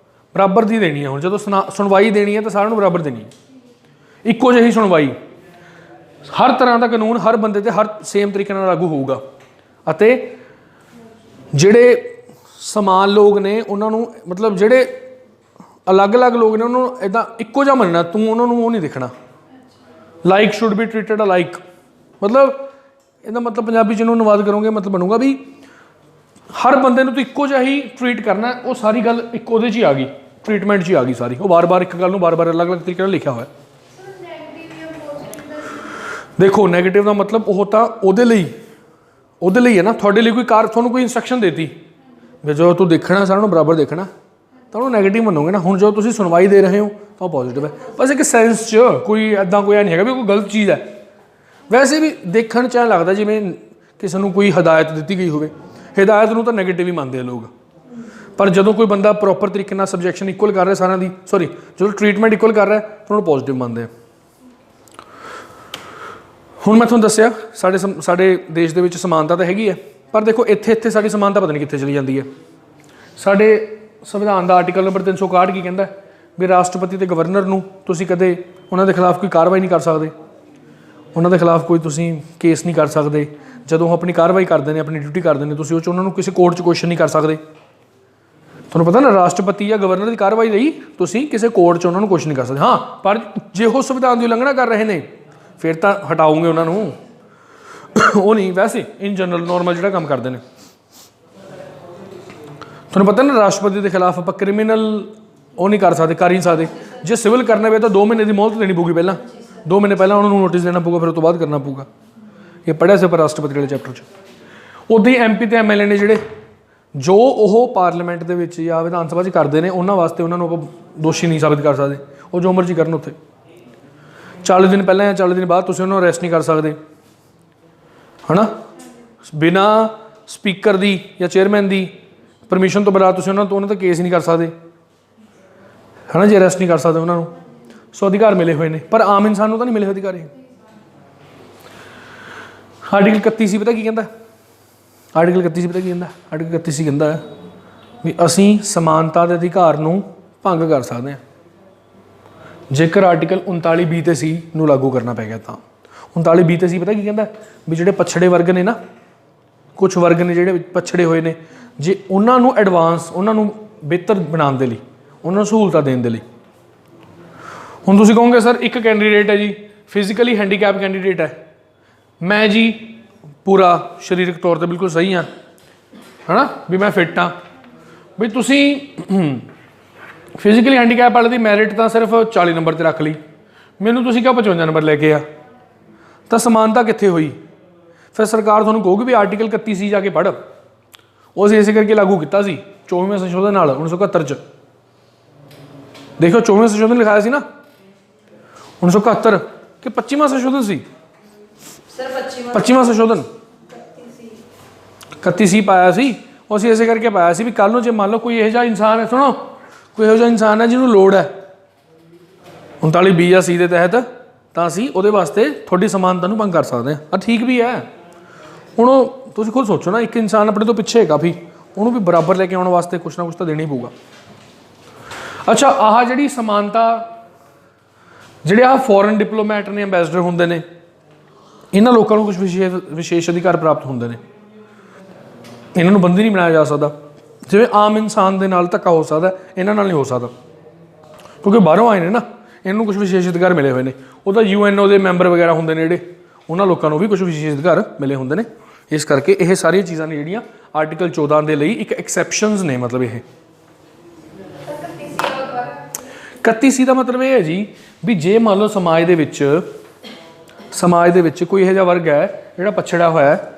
ਬਰਾਬਰ ਦੀ ਦੇਣੀ ਹੈ। ਹੁਣ ਜਦੋਂ ਸੁਣਵਾਈ ਦੇਣੀ ਹੈ ਤਾਂ ਸਾਰਿਆਂ ਨੂੰ ਬਰਾਬਰ ਦੇਣੀ ਹੈ, ਇੱਕੋ ਜਿਹੀ ਸੁਣਵਾਈ। ਹਰ ਤਰ੍ਹਾਂ ਦਾ ਕਾਨੂੰਨ ਹਰ ਬੰਦੇ 'ਤੇ ਹਰ ਸੇਮ ਤਰੀਕੇ ਨਾਲ ਲਾਗੂ ਹੋਊਗਾ, ਅਤੇ ਜਿਹੜੇ ਸਮਾਨ ਲੋਕ ਨੇ ਉਹਨਾਂ ਨੂੰ, ਮਤਲਬ ਜਿਹੜੇ ਅਲੱਗ-ਅਲੱਗ ਲੋਕ ਨੇ ਉਹਨਾਂ ਨੂੰ ਇੱਦਾਂ ਇੱਕੋ ਜਿਹਾ ਮੰਨਣਾ, ਤੂੰ ਉਹਨਾਂ ਨੂੰ ਉਹ ਨਹੀਂ ਦੇਖਣਾ। ਲਾਈਕ ਸ਼ੁੱਡ ਬੀ ਟ੍ਰੀਟਡ ਅਲਾਈਕ, ਮਤਲਬ ਇਹਦਾ ਮਤਲਬ ਪੰਜਾਬੀ 'ਚ ਇਹਨੂੰ ਅਨੁਵਾਦ ਕਰੋਗੇ ਮਤਲਬ ਬਣੂਗਾ ਵੀ ਹਰ ਬੰਦੇ ਨੂੰ ਤੂੰ ਇੱਕੋ ਜਿਹਾ ਹੀ ਟਰੀਟ ਕਰਨਾ। ਉਹ ਸਾਰੀ ਗੱਲ ਇੱਕ ਉਹਦੇ 'ਚ ਹੀ ਆ ਗਈ, ਟਰੀਟਮੈਂਟ 'ਚ ਹੀ ਆ ਗਈ ਸਾਰੀ। ਉਹ ਬਾਰ-ਬਾਰ ਇੱਕ ਗੱਲ ਨੂੰ ਬਾਰ-ਬਾਰ ਅਲੱਗ-ਅਲੱਗ ਤਰੀਕੇ ਨਾਲ ਲਿਖਿਆ ਹੋਇਆ। ਦੇਖੋ, ਨੈਗੇਟਿਵ ਦਾ ਮਤਲਬ ਉਹ ਤਾਂ ਉਹਦੇ ਲਈ ਹੈ ਨਾ, ਤੁਹਾਡੇ ਲਈ ਕੋਈ ਤੁਹਾਨੂੰ ਕੋਈ ਇੰਸਟਰਕਸ਼ਨ ਦੇਤੀ ਵੀ ਜਦੋਂ ਤੂੰ ਦੇਖਣਾ ਸਾਰਿਆਂ ਨੂੰ ਬਰਾਬਰ ਦੇਖਣਾ, ਤਾਂ ਉਹਨੂੰ ਨੈਗੇਟਿਵ ਮੰਨੋਗੇ ਨਾ। ਹੁਣ ਜਦੋਂ ਤੁਸੀਂ ਸੁਣਵਾਈ ਦੇ ਰਹੇ ਹੋ ਤਾਂ ਉਹ ਪੋਜ਼ੀਟਿਵ ਹੈ। ਬਸ ਇੱਕ ਸੈਂਸ 'ਚ ਕੋਈ ਇੱਦਾਂ ਕੋਈ ਨਹੀਂ ਹੈਗਾ ਵੀ ਕੋਈ ਗਲਤ ਚੀਜ਼ ਹੈ। ਵੈਸੇ ਵੀ ਦੇਖਣ 'ਚ ਐਂ ਲੱਗਦਾ ਜਿਵੇਂ ਕਿਸੇ ਨੂੰ ਕੋਈ ਹਦਾਇਤ ਦਿੱਤੀ ਗਈ ਹੋਵੇ। ਹਦਾਇਤ ਨੂੰ ਤਾਂ ਨੈਗੇਟਿਵ ਹੀ ਮੰਨਦੇ ਆ ਲੋਕ, ਪਰ ਜਦੋਂ ਕੋਈ ਬੰਦਾ ਪ੍ਰੋਪਰ ਤਰੀਕੇ ਨਾਲ ਸਬਜੈਕਸ਼ਨ ਇਕੁਅਲ ਕਰ ਰਿਹਾ ਸਾਰਿਆਂ ਦੀ, ਜਦੋਂ ਟਰੀਟਮੈਂਟ ਇਕੁਅਲ ਕਰ ਰਿਹਾ, ਤਾਂ ਉਹਨੂੰ ਪੋਜ਼ੀਟਿਵ ਮੰਨਦੇ ਆ। ਹੁਣ ਮੈਂ ਤੁਹਾਨੂੰ ਦੱਸਿਆ ਸਾਡੇ ਦੇਸ਼ ਦੇ ਵਿੱਚ ਸਮਾਨਤਾ ਤਾਂ ਹੈਗੀ ਹੈ, ਪਰ ਦੇਖੋ ਇੱਥੇ ਸਾਡੀ ਸਮਾਨਤਾ ਪਤਾ ਨਹੀਂ ਕਿੱਥੇ ਚਲੀ ਜਾਂਦੀ ਹੈ। ਸਾਡੇ ਸੰਵਿਧਾਨ ਦਾ ਆਰਟੀਕਲ ਨੰਬਰ 361 ਕੀ ਕਹਿੰਦਾ ਵੀ ਰਾਸ਼ਟਰਪਤੀ ਅਤੇ ਗਵਰਨਰ ਨੂੰ ਤੁਸੀਂ ਕਦੇ ਉਹਨਾਂ ਦੇ ਖਿਲਾਫ ਕੋਈ ਕਾਰਵਾਈ ਨਹੀਂ ਕਰ ਸਕਦੇ, ਉਹਨਾਂ ਦੇ ਖਿਲਾਫ ਕੋਈ ਤੁਸੀਂ ਕੇਸ ਨਹੀਂ ਕਰ ਸਕਦੇ। ਜਦੋਂ ਉਹ ਆਪਣੀ ਕਾਰਵਾਈ ਕਰਦੇ ਨੇ, ਆਪਣੀ ਡਿਊਟੀ ਕਰਦੇ ਨੇ, ਤੁਸੀਂ ਉਹ 'ਚ ਉਹਨਾਂ ਨੂੰ ਕਿਸੇ ਕੋਰਟ 'ਚ ਕੁਐਸਚਨ ਨਹੀਂ ਕਰ ਸਕਦੇ। ਤੁਹਾਨੂੰ ਪਤਾ ਨਾ, ਰਾਸ਼ਟਰਪਤੀ ਜਾਂ ਗਵਰਨਰ ਦੀ ਕਾਰਵਾਈ ਲਈ ਤੁਸੀਂ ਕਿਸੇ ਕੋਰਟ 'ਚ ਉਹਨਾਂ ਨੂੰ ਕੁਐਸਚਨ ਨਹੀਂ ਕਰ ਸਕਦੇ। ਹਾਂ, ਪਰ ਜੇ ਉਹ ਸੰਵਿਧਾਨ ਦੀ ਉਲੰਘਣਾ ਕਰ ਰਹੇ ਨੇ ਫਿਰ ਤਾਂ ਹਟਾਓਗੇ ਉਹਨਾਂ ਨੂੰ, ਉਹ ਨਹੀਂ। ਵੈਸੇ ਇਨ ਜਨਰਲ ਨੋਰਮਲ ਜਿਹੜਾ ਕੰਮ ਕਰਦੇ ਨੇ, ਤੁਹਾਨੂੰ ਪਤਾ ਨਾ ਰਾਸ਼ਟਰਪਤੀ ਦੇ ਖਿਲਾਫ ਆਪਾਂ ਕ੍ਰਿਮੀਨਲ ਉਹ ਨਹੀਂ ਕਰ ਨਹੀਂ ਸਕਦੇ। ਜੇ ਸਿਵਲ ਕਰਨਾ ਪਵੇ ਤਾਂ 2 ਮਹੀਨੇ ਦੀ ਮੋਹਲਤ ਦੇਣੀ ਪਊਗੀ, ਪਹਿਲਾਂ 2 ਮਹੀਨੇ ਪਹਿਲਾਂ ਉਹਨਾਂ ਨੂੰ ਨੋਟਿਸ ਦੇਣਾ ਪਊਗਾ, ਫਿਰ ਉਸ ਤੋਂ ਬਾਅਦ ਕਰਨਾ ਪਊਗਾ। ਇਹ ਪੜ੍ਹਿਆ ਸੀ ਆਪਾਂ ਰਾਸ਼ਟਰਪਤੀ ਵਾਲੇ ਚੈਪਟਰ 'ਚ। ਉੱਦਾਂ ਹੀ MP ਅਤੇ MLA ਨੇ ਜਿਹੜੇ, ਜੋ ਉਹ ਪਾਰਲੀਮੈਂਟ ਦੇ ਵਿੱਚ ਜਾਂ ਵਿਧਾਨ ਸਭਾ 'ਚ ਕਰਦੇ ਨੇ, ਉਹਨਾਂ ਵਾਸਤੇ ਉਹਨਾਂ ਨੂੰ ਆਪਾਂ ਦੋਸ਼ੀ ਨਹੀਂ ਸਾਬਿਤ ਕਰ ਸਕਦੇ। ਉਹ ਜੋ ਮਰਜ਼ੀ ਕਰਨ ਉੱਥੇ, 40 ਦਿਨ ਪਹਿਲਾਂ ਜਾਂ 40 ਦਿਨ ਬਾਅਦ ਤੁਸੀਂ ਉਹਨਾਂ ਨੂੰ ਅਰੈਸਟ ਨਹੀਂ ਕਰ ਸਕਦੇ, ਹੈ ਨਾ। ਬਿਨਾਂ ਸਪੀਕਰ ਦੀ ਜਾਂ ਚੇਅਰਮੈਨ ਦੀ ਪਰਮਿਸ਼ਨ ਤੋਂ ਬਿਨਾਂ ਤੁਸੀਂ ਉਹਨਾਂ 'ਤੇ ਕੇਸ ਨਹੀਂ ਕਰ ਸਕਦੇ, ਹੈ ਨਾ ਜੀ, ਅਰੈਸਟ ਨਹੀਂ ਕਰ ਸਕਦੇ ਉਹਨਾਂ ਨੂੰ। ਸੋ ਅਧਿਕਾਰ ਮਿਲੇ ਹੋਏ ਨੇ, ਪਰ ਆਮ ਇਨਸਾਨ ਨੂੰ ਤਾਂ ਨਹੀਂ ਮਿਲੇ ਹੋਏ ਅਧਿਕਾਰ। ਆਰਟੀਕਲ 31 ਪਤਾ ਕੀ ਕਹਿੰਦਾ? ਆਰਟੀਕਲ 31 ਪਤਾ ਕੀ ਕਹਿੰਦਾ? ਆਰਟੀਕਲ 31 ਕਹਿੰਦਾ ਵੀ ਅਸੀਂ ਸਮਾਨਤਾ ਦੇ ਅਧਿਕਾਰ ਨੂੰ ਭੰਗ ਕਰ ਸਕਦੇ ਹਾਂ ਜੇਕਰ ਆਰਟੀਕਲ 39 ਤੇ ਸੀ ਨੂੰ ਲਾਗੂ ਕਰਨਾ ਪੈ ਗਿਆ ਤਾਂ। 39 ਤੇ ਸੀ ਪਤਾ ਕੀ ਕਹਿੰਦਾ? ਵੀ ਜਿਹੜੇ ਪਛੜੇ ਵਰਗ ਨੇ ਨਾ, ਕੁਛ ਵਰਗ ਨੇ ਜਿਹੜੇ ਪਛੜੇ ਹੋਏ ਨੇ, ਜੇ ਉਹਨਾਂ ਨੂੰ ਐਡਵਾਂਸ, ਉਹਨਾਂ ਨੂੰ ਬਿਹਤਰ ਬਣਾਉਣ ਦੇ ਲਈ, ਉਹਨਾਂ ਨੂੰ ਸਹੂਲਤਾਂ ਦੇਣ ਦੇ ਲਈ। ਹੁਣ ਤੁਸੀਂ ਕਹੋਗੇ ਸਰ ਇੱਕ ਕੈਂਡੀਡੇਟ ਹੈ ਜੀ, ਫਿਜ਼ੀਕਲੀ ਹੈਂਡੀਕੈਪ ਕੈਂਡੀਡੇਟ ਹੈ, ਮੈਂ ਜੀ ਪੂਰਾ ਸਰੀਰਕ ਤੌਰ 'ਤੇ ਬਿਲਕੁਲ ਸਹੀ ਹਾਂ, ਹੈ ਨਾ, ਵੀ ਮੈਂ ਫਿੱਟ ਹਾਂ, ਵੀ ਤੁਸੀਂ ਫਿਜ਼ੀਕਲੀ ਹੈਂਡੀਕੈਪ ਵਾਲੇ ਦੀ ਮੈਰਿਟ ਤਾਂ ਸਿਰਫ 40 ਨੰਬਰ 'ਤੇ ਰੱਖ ਲਈ, ਮੈਨੂੰ ਤੁਸੀਂ ਕਿਹਾ 55 ਨੰਬਰ ਲੈ ਕੇ ਆ, ਤਾਂ ਸਮਾਨਤਾ ਕਿੱਥੇ ਹੋਈ? ਫਿਰ ਸਰਕਾਰ ਤੁਹਾਨੂੰ ਕਹੂਗੀ ਵੀ ਆਰਟੀਕਲ 31 ਜਾ ਕੇ ਪੜ੍ਹ। ਉਹ ਅਸੀਂ ਇਸੇ ਕਰਕੇ ਲਾਗੂ ਕੀਤਾ ਸੀ 24ਵੇਂ ਸੰਸ਼ੋਧਨ ਨਾਲ 1971 'ਚ। ਦੇਖੋ 24ਵੇਂ ਸੰਸ਼ੋਧਨ ਲਿਖਾਇਆ ਸੀ ਨਾ 1971 ਕਿ 25ਵਾਂ ਸੰਸ਼ੋਧਨ ਸੀ? ਸਰ 25ਵਾਂ ਸੰਸ਼ੋਧਨ 31 ਪਾਇਆ ਸੀ। ਉਹ ਅਸੀਂ ਇਸੇ ਕਰਕੇ ਪਾਇਆ ਸੀ ਵੀ ਕੱਲ੍ਹ ਨੂੰ ਜੇ ਮੰਨ ਲਓ ਕੋਈ ਇਹੋ ਜਿਹਾ ਇਨਸਾਨ ਹੈ, ਸੁਣੋ, ਕੋਈ ਇਹੋ ਜਿਹਾ ਇਨਸਾਨ ਹੈ ਜਿਹਨੂੰ ਲੋੜ ਹੈ 39 ਜਾਂ ਸੀ ਦੇ ਤਹਿਤ, ਤਾਂ ਅਸੀਂ ਉਹਦੇ ਵਾਸਤੇ ਤੁਹਾਡੀ ਸਮਾਨਤਾ ਨੂੰ ਭੰਗ ਕਰ ਸਕਦੇ ਹਾਂ। ਠੀਕ ਵੀ ਹੈ। ਹੁਣ ਉਹ ਤੁਸੀਂ ਖੁਦ ਸੋਚੋ ਨਾ, ਇੱਕ ਇਨਸਾਨ ਆਪਣੇ ਤੋਂ ਪਿੱਛੇ ਹੈ ਕਾਫੀ, ਉਹਨੂੰ ਵੀ ਬਰਾਬਰ ਲੈ ਕੇ ਆਉਣ ਵਾਸਤੇ ਕੁਛ ਨਾ ਕੁਛ ਤਾਂ ਦੇਣਾ ਹੀ ਪਊਗਾ। ਅੱਛਾ, ਆਹ ਜਿਹੜੀ ਸਮਾਨਤਾ, ਜਿਹੜੇ ਆਹ ਫੋਰਨ ਡਿਪਲੋਮੈਟ ਨੇ, ਐਂਬੈਸਡਰ ਹੁੰਦੇ ਨੇ, ਇਹਨਾਂ ਲੋਕਾਂ ਨੂੰ ਕੁਛ ਵਿਸ਼ੇਸ਼ ਅਧਿਕਾਰ ਪ੍ਰਾਪਤ ਹੁੰਦੇ ਨੇ। ਇਹਨਾਂ ਨੂੰ ਬੰਦੀ ਨਹੀਂ ਬਣਾਇਆ ਜਾ ਸਕਦਾ। ਜਿਵੇਂ ਆਮ ਇਨਸਾਨ ਦੇ ਨਾਲ ਧੱਕਾ ਹੋ ਸਕਦਾ, ਇਹਨਾਂ ਨਾਲ ਨਹੀਂ ਹੋ ਸਕਦਾ, ਕਿਉਂਕਿ ਬਾਹਰੋਂ ਆਏ ਨੇ ਨਾ, ਇਹਨਾਂ ਨੂੰ ਕੁਛ ਵਿਸ਼ੇਸ਼ ਅਧਿਕਾਰ ਮਿਲੇ ਹੋਏ ਨੇ। ਉਹਦਾ UNO ਦੇ ਮੈਂਬਰ ਵਗੈਰਾ ਹੁੰਦੇ ਨੇ ਜਿਹੜੇ, ਉਹਨਾਂ ਲੋਕਾਂ ਨੂੰ ਵੀ ਕੁਛ ਵਿਸ਼ੇਸ਼ ਅਧਿਕਾਰ ਮਿਲੇ ਹੁੰਦੇ ਨੇ। ਇਸ ਕਰਕੇ ਇਹ ਸਾਰੀਆਂ ਚੀਜ਼ਾਂ ਨੇ ਜਿਹੜੀਆਂ ਆਰਟੀਕਲ 14 ਦੇ ਲਈ ਇੱਕ ਐਕਸੈਪਸ਼ਨਸ ਨੇ। ਮਤਲਬ ਇਹ 31 ਦਾ ਮਤਲਬ ਇਹ ਹੈ ਜੀ ਵੀ ਜੇ ਮੰਨ ਲਓ ਸਮਾਜ ਦੇ ਵਿੱਚ ਕੋਈ ਇਹੋ ਜਿਹਾ ਵਰਗ ਹੈ ਜਿਹੜਾ ਪਛੜਿਆ ਹੋਇਆ ਹੈ,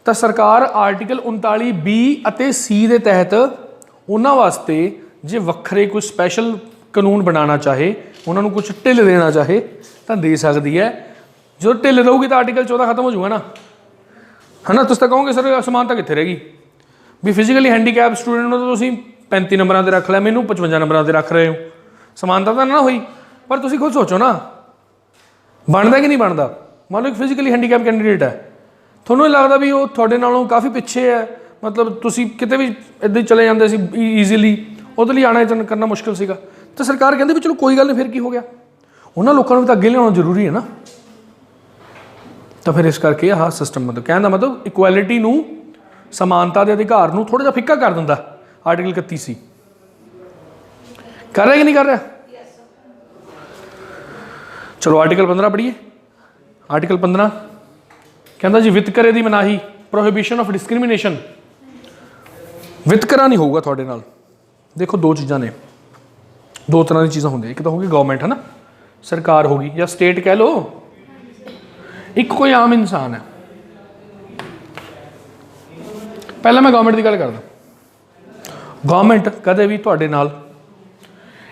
ਤਾਂ ਸਰਕਾਰ ਆਰਟੀਕਲ 39 ਅਤੇ C ਦੇ ਤਹਿਤ ਉਹਨਾਂ ਵਾਸਤੇ ਜੇ ਵੱਖਰੇ ਕੋਈ ਸਪੈਸ਼ਲ ਕਾਨੂੰਨ ਬਣਾਉਣਾ ਚਾਹੇ, ਉਹਨਾਂ ਨੂੰ ਕੁਛ ਢਿੱਲ ਦੇਣਾ ਚਾਹੇ ਤਾਂ ਦੇ ਸਕਦੀ ਹੈ। ਜਦੋਂ ਢਿੱਲ ਦਊਗੀ ਤਾਂ ਆਰਟੀਕਲ 14 ਖਤਮ ਹੋ ਜਾਊਗਾ ਨਾ, ਹੈ ਨਾ। ਤੁਸੀਂ ਤਾਂ ਕਹੋਗੇ ਸਰ ਸਮਾਨਤਾ ਕਿੱਥੇ ਰਹਿ ਗਈ? ਵੀ ਫਿਜ਼ੀਕਲੀ ਹੈਂਡੀਕੈਪ ਸਟੂਡੈਂਟ ਨੂੰ ਤਾਂ ਤੁਸੀਂ 35 ਨੰਬਰਾਂ 'ਤੇ ਰੱਖ ਲਿਆ, ਮੈਨੂੰ 55 ਨੰਬਰਾਂ 'ਤੇ ਰੱਖ ਰਹੇ ਹੋ, ਸਮਾਨਤਾ ਤਾਂ ਨਾ ਹੋਈ। ਪਰ ਤੁਸੀਂ ਖੁਦ ਸੋਚੋ ਨਾ, ਬਣਦਾ ਕਿ ਨਹੀਂ ਬਣਦਾ? ਮੰਨ ਲਓ ਇੱਕ ਫਿਜ਼ੀਕਲੀ ਹੈਂਡੀਕੈਪ ਕੈਂਡੀਡੇਟ ਹੈ, ਤੁਹਾਨੂੰ ਇਹ ਲੱਗਦਾ ਵੀ ਉਹ ਤੁਹਾਡੇ ਨਾਲੋਂ ਕਾਫੀ ਪਿੱਛੇ ਹੈ, ਮਤਲਬ ਤੁਸੀਂ ਕਿਤੇ ਵੀ ਇੱਦਾਂ ਹੀ ਚਲੇ ਜਾਂਦੇ ਸੀ ਈਜ਼ੀਲੀ, ਉਹਦੇ ਲਈ ਆਉਣਾ ਕਰਨਾ ਮੁਸ਼ਕਿਲ ਸੀਗਾ, ਤਾਂ ਸਰਕਾਰ ਕਹਿੰਦੀ ਵੀ ਚਲੋ ਕੋਈ ਗੱਲ ਨਹੀਂ, ਫਿਰ ਕੀ ਹੋ ਗਿਆ? ਉਹਨਾਂ ਲੋਕਾਂ ਨੂੰ ਵੀ ਤਾਂ ਅੱਗੇ ਲਿਆਉਣਾ ਜ਼ਰੂਰੀ ਹੈ ਨਾ। ਤਾਂ ਫਿਰ ਇਸ ਕਰਕੇ ਆਹ ਸਿਸਟਮ, ਮਤਲਬ ਕਹਿਣ ਦਾ ਮਤਲਬ ਇਕੁਐਲਿਟੀ ਨੂੰ, ਸਮਾਨਤਾ ਦੇ ਅਧਿਕਾਰ ਨੂੰ ਥੋੜ੍ਹਾ ਜਿਹਾ ਫਿੱਕਾ ਕਰ ਦਿੰਦਾ ਆਰਟੀਕਲ 31 ਕਰ ਰਿਹਾ ਕਿ ਨਹੀਂ ਕਰ ਰਿਹਾ? ਚਲੋ ਆਰਟੀਕਲ 15 ਪੜ੍ਹੀਏ। ਆਰਟੀਕਲ 15 ਕਹਿੰਦਾ ਜੀ ਵਿਤਕਰੇ ਦੀ ਮਨਾਹੀ, ਪ੍ਰੋਹਿਬਿਸ਼ਨ ਆਫ ਡਿਸਕ੍ਰਿਮੀਨੇਸ਼ਨ। ਵਿਤਕਰਾ ਨਹੀਂ ਹੋਊਗਾ ਤੁਹਾਡੇ ਨਾਲ। ਦੇਖੋ ਦੋ ਚੀਜ਼ਾਂ ਨੇ, ਦੋ ਤਰ੍ਹਾਂ ਦੀ ਚੀਜ਼ਾਂ ਹੁੰਦੀਆਂ। ਇੱਕ ਤਾਂ ਹੋ ਗਈ ਗਵਰਨਮੈਂਟ, ਹੈ ਨਾ, ਸਰਕਾਰ ਹੋ ਗਈ, ਜਾਂ ਸਟੇਟ ਕਹਿ ਲਓ। ਇੱਕ ਕੋਈ ਆਮ ਇਨਸਾਨ ਹੈ। ਪਹਿਲਾਂ ਮੈਂ ਗਵਰਨਮੈਂਟ ਦੀ ਗੱਲ ਕਰਦਾ। ਗਵਰਨਮੈਂਟ ਕਦੇ ਵੀ ਤੁਹਾਡੇ ਨਾਲ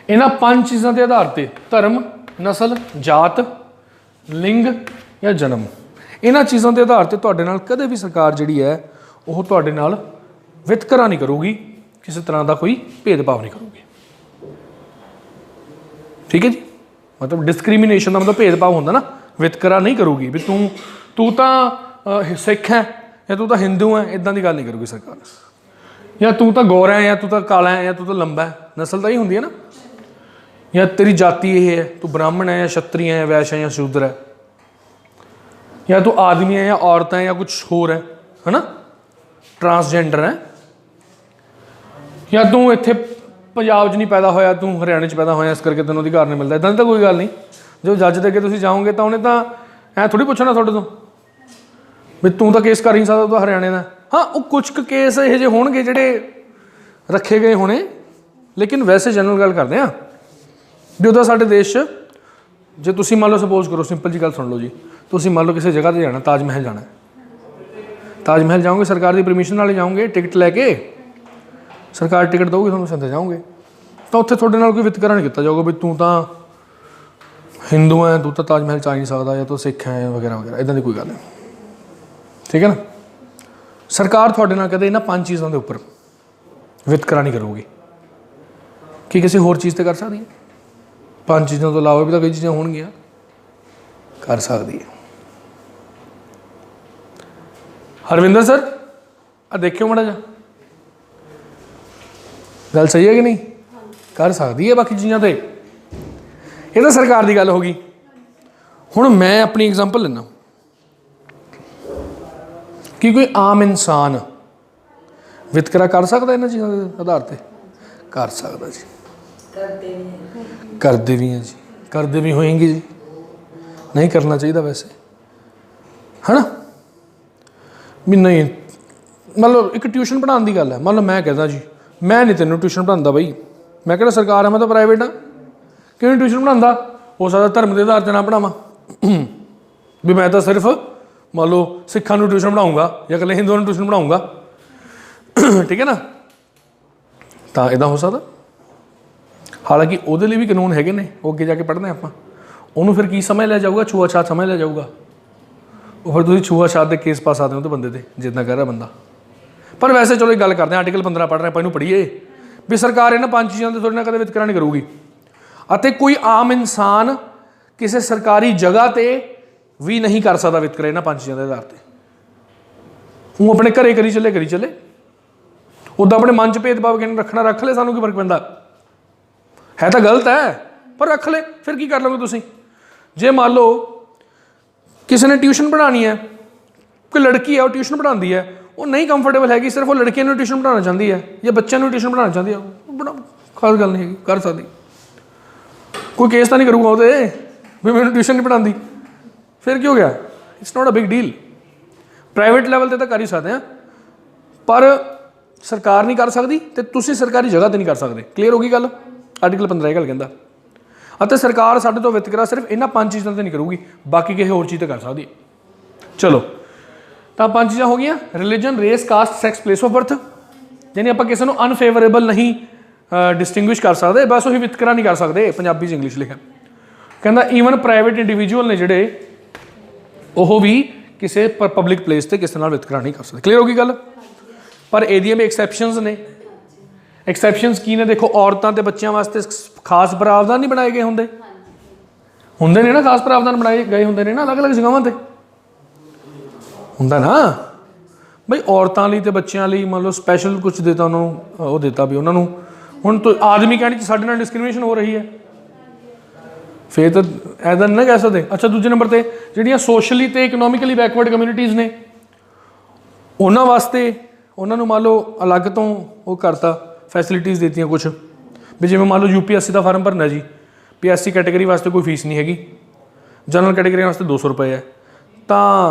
ਇਹਨਾਂ 5 ਚੀਜ਼ਾਂ ਦੇ ਆਧਾਰ 'ਤੇ, ਧਰਮ, ਨਸਲ, ਜਾਤ, ਲਿੰਗ ਜਾਂ ਜਨਮ, ਇਹਨਾਂ ਚੀਜ਼ਾਂ ਦੇ ਆਧਾਰ 'ਤੇ ਤੁਹਾਡੇ ਨਾਲ ਕਦੇ ਵੀ ਸਰਕਾਰ ਜਿਹੜੀ ਹੈ ਉਹ ਤੁਹਾਡੇ ਨਾਲ ਵਿਤਕਰਾ ਨਹੀਂ ਕਰੂਗੀ, ਕਿਸੇ ਤਰ੍ਹਾਂ ਦਾ ਕੋਈ ਭੇਦਭਾਵ ਨਹੀਂ ਕਰੂਗੀ। ਠੀਕ ਹੈ ਜੀ। ਮਤਲਬ ਡਿਸਕ੍ਰਿਮੀਨੇਸ਼ਨ ਦਾ ਮਤਲਬ ਭੇਦਭਾਵ ਹੁੰਦਾ ਨਾ, ਵਿਤਕਰਾ ਨਹੀਂ ਕਰੂਗੀ ਵੀ ਤੂੰ ਤਾਂ ਸਿੱਖ ਹੈ ਜਾਂ ਤੂੰ ਤਾਂ ਹਿੰਦੂ ਹੈ, ਇੱਦਾਂ ਦੀ ਗੱਲ ਨਹੀਂ ਕਰੂਗੀ ਸਰਕਾਰ। ਜਾਂ ਤੂੰ ਤਾਂ ਗੋਰਾ ਹੈ, ਜਾਂ ਤੂੰ ਤਾਂ ਕਾਲਾ ਹੈ, ਜਾਂ ਤੂੰ ਤਾਂ ਲੰਬਾ ਹੈ, ਨਸਲ ਤਾਂ ਹੀ ਹੁੰਦੀ ਹੈ ਨਾ। ਜਾਂ ਤੇਰੀ ਜਾਤੀ ਇਹ ਹੈ, ਤੂੰ ਬ੍ਰਾਹਮਣ ਹੈ ਜਾਂ ਛਤਰੀ ਹੈ, ਵੈਸ਼ ਹੈ ਜਾਂ ਸ਼ੂਦਰ ਹੈ, ਜਾਂ ਤੂੰ ਆਦਮੀ ਹੈ ਜਾਂ ਔਰਤ ਹੈ ਜਾਂ ਕੁਛ ਹੋਰ ਹੈ ਨਾ, ਟਰਾਂਸਜੈਂਡਰ ਹੈ, ਜਾਂ ਤੂੰ ਇੱਥੇ ਪੰਜਾਬ 'ਚ ਨਹੀਂ ਪੈਦਾ ਹੋਇਆ, ਤੂੰ ਹਰਿਆਣੇ 'ਚ ਪੈਦਾ ਹੋਇਆ, ਇਸ ਕਰਕੇ ਤੈਨੂੰ ਅਧਿਕਾਰ ਨਹੀਂ ਮਿਲਦਾ। ਇੱਦਾਂ ਦੀ ਤਾਂ ਕੋਈ ਗੱਲ ਨਹੀਂ। ਜੋ ਜੱਜ ਦੇ ਅੱਗੇ ਤੁਸੀਂ ਜਾਓਗੇ ਤਾਂ ਉਹਨੇ ਤਾਂ ਐਂ ਥੋੜ੍ਹੀ ਪੁੱਛਣਾ ਤੁਹਾਡੇ ਤੋਂ ਵੀ ਤੂੰ ਤਾਂ ਕੇਸ ਕਰ ਨਹੀਂ ਸਕਦਾ, ਤੂੰ ਹਰਿਆਣੇ ਦਾ। ਹਾਂ, ਉਹ ਕੁਛ ਕੁ ਕੇਸ ਇਹੋ ਜਿਹੇ ਹੋਣਗੇ ਜਿਹੜੇ ਰੱਖੇ ਗਏ ਹੋਣੇ, ਲੇਕਿਨ ਵੈਸੇ ਜਨਰਲ ਗੱਲ ਕਰਦੇ ਹਾਂ ਵੀ ਉਹਦਾ ਸਾਡੇ ਦੇਸ਼ 'ਚ, ਜੇ ਤੁਸੀਂ ਮੰਨ ਲਓ ਸਪੋਜ਼ ਕਰੋ, ਸਿੰਪਲ ਜੀ ਗੱਲ ਸੁਣ ਲਓ ਜੀ, ਤੁਸੀਂ ਮੰਨ ਲਓ ਕਿਸੇ ਜਗ੍ਹਾ 'ਤੇ ਜਾਣਾ, ਤਾਜ ਮਹਿਲ ਜਾਣਾ, ਤਾਜ ਮਹਿਲ ਜਾਓਗੇ, ਸਰਕਾਰ ਦੀ ਪਰਮਿਸ਼ਨ ਨਾਲ ਹੀ ਜਾਓਗੇ, ਟਿਕਟ ਲੈ ਕੇ, ਸਰਕਾਰ ਟਿਕਟ ਦਊਗੀ ਤੁਹਾਨੂੰ, ਸੰਦੇ ਜਾਓਗੇ, ਤਾਂ ਉੱਥੇ ਤੁਹਾਡੇ ਨਾਲ ਕੋਈ ਵਿਤਕਰਾ ਨਹੀਂ ਕੀਤਾ ਜਾਊਗਾ ਵੀ ਤੂੰ ਤਾਂ ਹਿੰਦੂ ਹੈ, ਤੂੰ ਤਾਂ ਤਾਜ ਮਹਿਲ 'ਚ ਆ ਨਹੀਂ ਸਕਦਾ, ਜਾਂ ਤੂੰ ਸਿੱਖ ਹੈ ਵਗੈਰਾ ਵਗੈਰਾ, ਇੱਦਾਂ ਦੀ ਕੋਈ ਗੱਲ ਨਹੀਂ। ਠੀਕ ਹੈ ਨਾ। ਸਰਕਾਰ ਤੁਹਾਡੇ ਨਾਲ ਕਦੇ ਇਹਨਾਂ 5 ਚੀਜ਼ਾਂ ਦੇ ਉੱਪਰ ਵਿਤਕਰਾ ਨਹੀਂ ਕਰੂਗੀ। ਕੀ ਕਿਸੇ ਹੋਰ ਚੀਜ਼ 'ਤੇ ਕਰ ਸਕਦੀ ਹੈ? 5 ਚੀਜ਼ਾਂ ਤੋਂ ਇਲਾਵਾ ਵੀ ਤਾਂ ਕਈ ਚੀਜ਼ਾਂ ਹੋਣਗੀਆਂ, ਕਰ ਸਕਦੀ ਹੈ। हरविंदर सर आ देखियो माड़ा जा, गल सही है कि नहीं? कर सकती है बाकी चीज़ों पर, ये तो सरकार की गल होगी। हुण मैं अपनी एग्जाम्पल लेना कि कोई आम इंसान वितकरा कर सकता इन्हां चीज़ों के आधार पर? कर सकता जी, करते भी हैं जी, करते भी होएंगे जी। नहीं करना चाहिए वैसे, है ना? भी नहीं, मतलब एक ट्यूशन पढ़ाने की गल है। मतलब मैं कहता जी मैं नहीं तेनों ट्यूशन पढ़ाता बई, मैं कहना सरकार है, मैं तो प्राइवेट हाँ, क्यों नहीं ट्यूशन पढ़ाता? हो सकता धर्म के आधार पर ना पढ़ावा भी मैं तो सिर्फ मान लो सिखा ट्यूशन पढ़ाऊँगा या कल हिंदुओं ट्यूशन पढ़ाऊँगा, ठीक है ना? तो इदा हो सकता। हालांकि वो भी कानून है ने, वो अगे जाके पढ़ने आप उन्होंने फिर की समझ लिया जाऊगा, छूआछात समझ लिया जाऊगा, वो फिर तुम छूआछात के केस पा सकते हो तो बंदे ते जितना कह रहा बंदा। पर वैसे चलो एक गल करते हैं, आर्टिकल 15 पढ़ रहे हैं, पढ़ीए भी सरकार इन्होंने 5 चीज़ों से थोड़ी ना कदे वितकरा नहीं करूगी। अते कोई आम इंसान किसी सरकारी जगह पर भी नहीं कर सकता वितकरा इन्होंने 5 चीज़ों के आधार पर। वो अपने घरे करी चले उदा अपने मन च भेदभाव किन रखना रख ले, सानू की फर्क पैंदा है? तो गलत है पर रख ले, फिर की कर लोगे तुसीं? जे मान लो किसी ने ट्यूशन पढ़ानी है, कोई लड़की है वो ट्यूशन पढ़ाती है, वो नहीं कंफर्टेबल हैगी, सिर्फ वो लड़कियों ट्यूशन पढ़ाना चाहती है या बच्चों को ट्यूशन पढ़ाना चाहती है, बड़ा खास गल नहीं हैगी, कर सकती। कोई केस तो नहीं करूँगा वो भी मैंने ट्यूशन नहीं पढ़ाती, फिर क्यों गया? It's not a big deal. Private level पर तो कर ही सकते हैं, पर सरकार नहीं कर सकती तो तुसीं सरकारी जगह पर नहीं कर सकते। क्लीयर होगी गल? आर्टिकल 15 गल कहता। ਅਤੇ सरकार साढ़े तो वितकरा सिर्फ इन्होंने 5 चीज़ों से नहीं करूगी, बाकी किसी होर चीज़ तो कर सकती है। चलो तो 5 चीज़ां हो गई, religion, race, caste, sex, place of birth, यानी आप किसी को अनफेवरेबल नहीं डिस्टिंग्विश कर सकते, बस वही वितकरा नहीं कर सकते। पंजाबी इंग्लिश लिखा कहता ईवन प्राइवेट इंडिविजुअल ने जोड़े वो भी किसी पब्लिक प्लेस पर किसी वितकरा नहीं कर सकते। क्लीयर होगी गल? पर ये भी एक्सैप्शनस ने। एक्सैप्शनस की ने देखो, औरतों ते बच्चों वास्ते खास प्रावधान नहीं बनाए गए होंगे ने ना, खास प्रावधान बनाए गए होंगे ने ना अलग अलग जगहों पर होंगे ना बई। औरतों लिए तो बच्चों लिए मान लो स्पैशल कुछ देता उन्होंने, वो देता भी उन्होंने। हुण तो आदमी कहने साढ़े नाल डिस्क्रिमिनेशन हो रही है, फिर तो ऐसा नहीं कह सकते। अच्छा दूजे नंबर पर जिहड़ियां सोशली तो इकनोमिकली बैकवर्ड कम्यूनिटीज़ ने उन्होंने वास्ते उन्होंने मान लो अलग तो वो करता फैसिलिटीज़ देती कुछ भी, जिवें मान लो UPSC का फार्म भरना जी, PSC कैटेगरी वास्ते कोई फीस नहीं हैगी, जनरल कैटेगरी वास्ते 200 रुपए है, तो